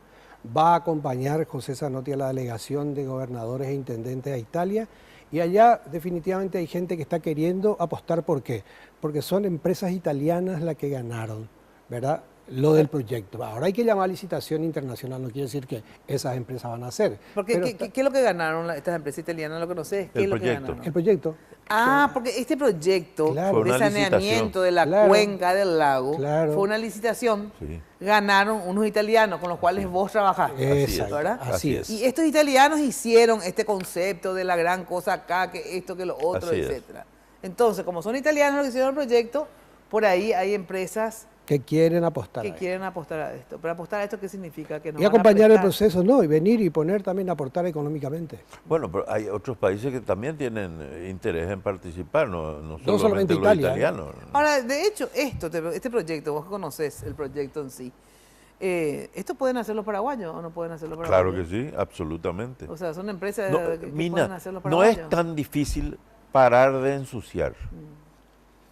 Va a acompañar José Zanotti a la delegación de gobernadores e intendentes a Italia. Y allá definitivamente hay gente que está queriendo apostar. ¿Por qué? Porque son empresas italianas las que ganaron, ¿verdad?, lo del proyecto. Ahora hay que llamar a licitación internacional, no quiere decir que esas empresas van a hacer. Porque, ¿qué es lo que ganaron estas empresas italianas? Lo que no sé es qué es lo que ganaron. El proyecto. Ah, porque este proyecto de saneamiento de la cuenca del lago fue una licitación. Sí. Ganaron unos italianos con los cuales vos trabajaste. ¿Verdad? Así es. Y estos italianos hicieron este concepto de la gran cosa acá, que esto, que lo otro, etcétera. Entonces, como son italianos los que hicieron el proyecto, por ahí hay empresas que quieren apostar a esto. Pero apostar a esto, ¿qué significa? Que y acompañar el proceso, no, y venir y poner también, aportar económicamente. Bueno, pero hay otros países que también tienen interés en participar, no solamente los Italia, italianos. Ahora, de hecho, este proyecto, vos conoces el proyecto en sí, ¿esto pueden hacer los paraguayos o no pueden hacer los paraguayos? Claro que sí, absolutamente. O sea, son empresas que pueden hacer los paraguayos. No es tan difícil parar de ensuciar.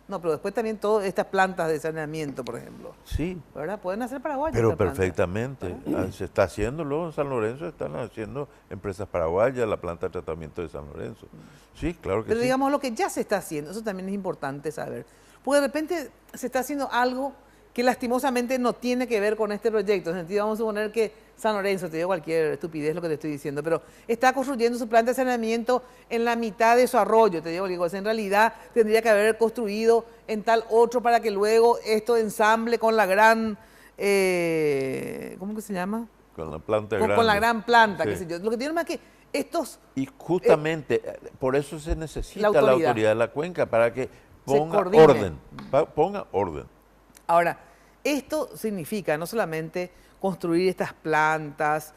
No, pero después también todas estas plantas de saneamiento, por ejemplo. Sí. ¿Verdad? Pueden hacer paraguayos. Pero perfectamente. Se está haciendo luego en San Lorenzo, están haciendo empresas paraguayas, la planta de tratamiento de San Lorenzo. Sí, claro que sí. Pero digamos, lo que ya se está haciendo, eso también es importante saber. Porque de repente se está haciendo algo que lastimosamente no tiene que ver con este proyecto. En el sentido, vamos a suponer que San Lorenzo, te digo cualquier estupidez lo que te estoy diciendo, pero está construyendo su planta de saneamiento en la mitad de su arroyo, te digo, en realidad tendría que haber construido en tal otro para que luego esto ensamble con la gran, ¿cómo que se llama? Con la planta grande. Con la gran planta, qué sé yo. Lo que tiene más que estos... Y justamente, por eso se necesita la autoridad de la cuenca, para que ponga orden. Ahora, esto significa no solamente construir estas plantas,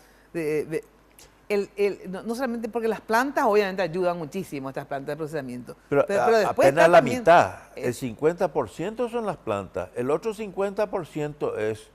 no solamente porque las plantas obviamente ayudan muchísimo, estas plantas de procesamiento. Pero después apenas la mitad, el 50% son las plantas, el otro 50% es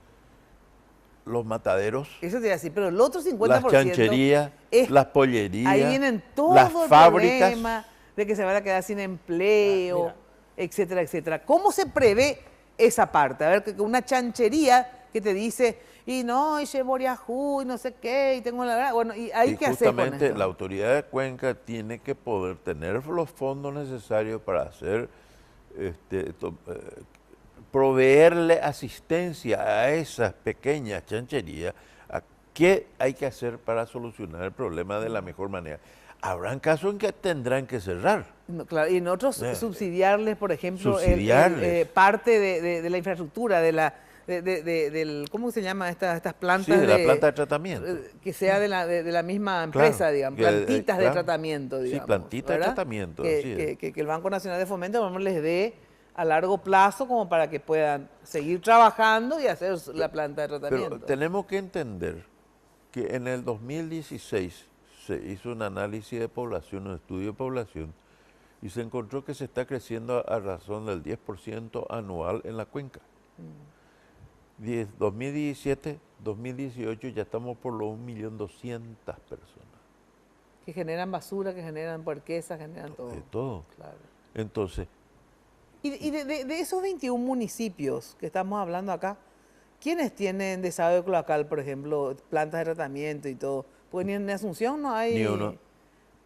los mataderos. Eso te iba a decir, pero el otro 50% las chancherías, las pollerías, ahí vienen todo las el fábricas. problema de que se van a quedar sin empleo. etcétera, etcétera. ¿Cómo se prevé esa parte? A ver, que una chanchería que te dice, y no, y llevo Yahoo, y no sé qué, y tengo la verdad. Bueno, ¿y hay que hacer con esto? Justamente la autoridad de Cuenca tiene que poder tener los fondos necesarios para hacer, proveerle asistencia a esas pequeñas chancherías. ¿Qué hay que hacer para solucionar el problema de la mejor manera? Habrán casos en que tendrán que cerrar. No, claro, y en otros subsidiarles, por ejemplo, parte de la infraestructura, del ¿cómo se llama estas plantas? Sí, de la planta de tratamiento. Que sea de la misma empresa, digamos, plantitas de tratamiento, digamos. Sí, plantitas de tratamiento. Que el Banco Nacional de Fomento les dé a largo plazo como para que puedan seguir trabajando y hacer la planta de tratamiento. Pero tenemos que entender que en el 2016 se hizo un análisis de población, un estudio de población, y se encontró que se está creciendo a razón del 10% anual en la cuenca. 2017, 2018 ya estamos por los 1.200.000 personas. Que generan basura, que generan puerquesas, generan todo. De todo. Claro. Entonces... Y de esos 21 municipios que estamos hablando acá, ¿quiénes tienen desagüe cloacal, por ejemplo, plantas de tratamiento y todo? Pues ni en Asunción no hay... Ni uno.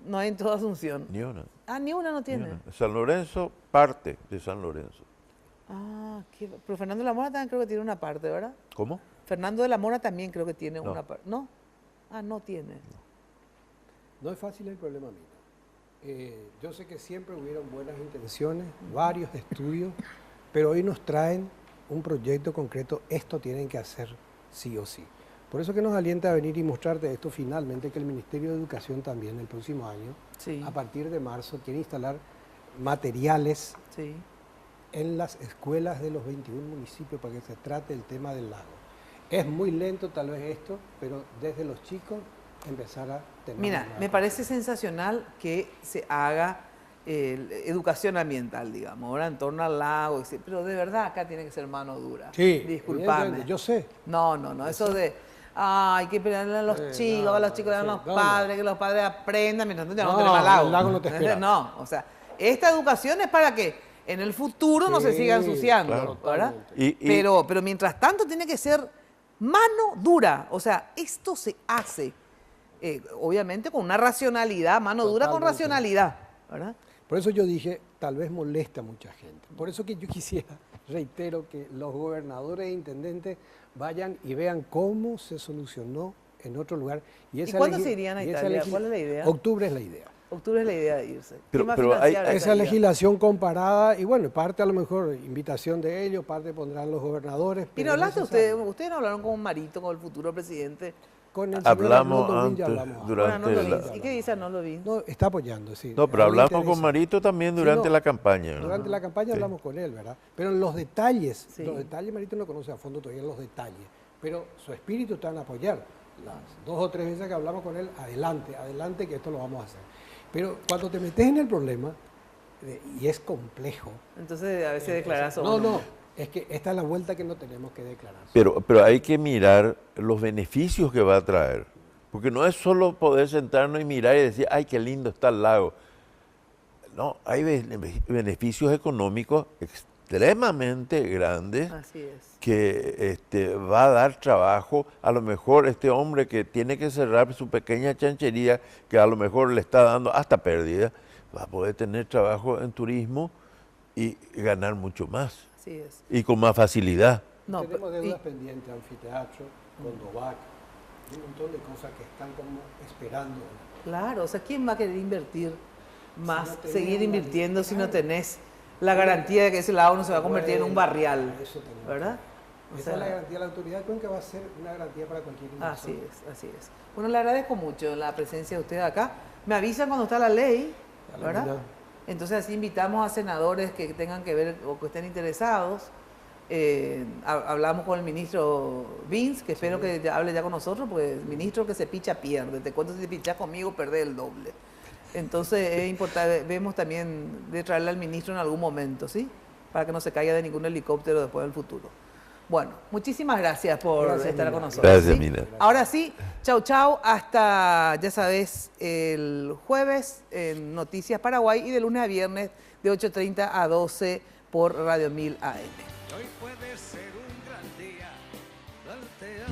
No hay en toda Asunción. Ni una. Ah, ni una no tiene. San Lorenzo, parte de San Lorenzo. Ah, pero Fernando de la Mora también creo que tiene una parte, ¿verdad? ¿Cómo? Fernando de la Mora también creo que tiene una parte. ¿No? Ah, no tiene. No es fácil el problema, Mito. Yo sé que siempre hubieron buenas intenciones, varios estudios, pero hoy nos traen un proyecto concreto. Esto tienen que hacer sí o sí. Por eso que nos alienta a venir y mostrarte esto finalmente, que el Ministerio de Educación también el próximo año, a partir de marzo, quiere instalar materiales en las escuelas de los 21 municipios para que se trate el tema del lago. Es muy lento tal vez esto, pero desde los chicos empezar a tener... Mira, me parece sensacional que se haga educación ambiental, digamos, ahora en torno al lago, pero de verdad acá tiene que ser mano dura. Sí, disculpame. Yo sé. No, eso de... hay que pelearle a los chicos, a los chicos le dan los padres, que los padres aprendan, mientras tanto ya no tenemos lago. El lago no te espera. No, o sea, esta educación es para que en el futuro no se siga ensuciando, ¿verdad? Pero mientras tanto tiene que ser mano dura, o sea, esto se hace, obviamente con una racionalidad, mano dura con racionalidad, ¿verdad? Por eso yo dije, tal vez molesta a mucha gente. Por eso que yo quisiera, reitero, que los gobernadores e intendentes vayan y vean cómo se solucionó en otro lugar. ¿Y cuándo se irían a Italia? ¿Cuál es la idea? Octubre es la idea. Octubre es la idea de irse. Pero hay esa legislación comparada, y bueno, parte a lo mejor invitación de ellos, parte pondrán los gobernadores. ¿Y no hablaste ustedes no hablaron con Marito, con el futuro presidente? Con el hablamos antes, durante ¿Y qué dice Arnoldo Vins? No, está apoyando, sí. No, pero hablamos con Marito también durante la campaña, ¿no? Durante la campaña hablamos con él, ¿verdad? Pero en los detalles, Marito no conoce a fondo todavía los detalles, pero su espíritu está en apoyar. Las 2 o 3 veces que hablamos con él, adelante, que esto lo vamos a hacer. Pero cuando te metes en el problema, y es complejo... Entonces a veces declaras... No, es que esta es la vuelta que no tenemos que declarar. Pero hay que mirar los beneficios que va a traer. Porque no es solo poder sentarnos y mirar y decir, ay, qué lindo está el lago. No, hay beneficios económicos extremadamente grandes. Así es. Que va a dar trabajo. A lo mejor este hombre que tiene que cerrar su pequeña chanchería, que a lo mejor le está dando hasta pérdida, va a poder tener trabajo en turismo y ganar mucho más. Así es. Y con más facilidad. Tenemos deudas pendientes, anfiteatro, Condovac, un montón de cosas que están como esperando. Claro, o sea, ¿quién va a querer invertir más, seguir invirtiendo si no tenés la garantía de que ese lago no se va a convertir en un barrial? ¿Verdad? Esa es la garantía de la autoridad de Cuenca, va a ser una garantía para cualquier inversión. Así es. Bueno, le agradezco mucho la presencia de ustedes acá. Me avisan cuando está la ley, ¿verdad? Entonces así invitamos a senadores que tengan que ver o que estén interesados. Hablamos con el ministro Vins, que espero que hable ya con nosotros, porque el ministro que se picha pierde. Te cuento, si te pichas conmigo, perdés el doble. Entonces es importante, vemos también de traerle al ministro en algún momento, ¿sí? Para que no se caiga de ningún helicóptero después del futuro. Bueno, muchísimas gracias por estar con nosotros. Gracias, ¿sí? Mina. Ahora sí, chau, chau. Hasta, ya sabes, el jueves en Noticias Paraguay y de lunes a viernes de 8:30 a 12 por Radio 1000 AM.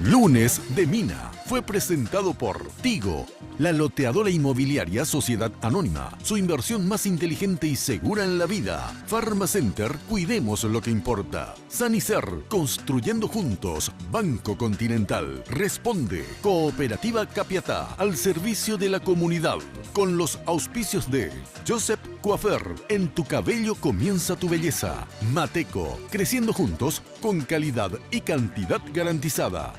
Lunes de Mina fue presentado por Tigo, la loteadora inmobiliaria Sociedad Anónima, su inversión más inteligente y segura en la vida. Pharmacenter, cuidemos lo que importa. Sanicer, construyendo juntos. Banco Continental, responde. Cooperativa Capiatá, al servicio de la comunidad. Con los auspicios de Joseph Coiffeur, en tu cabello comienza tu belleza. Mateco, creciendo juntos con calidad y cantidad garantizada.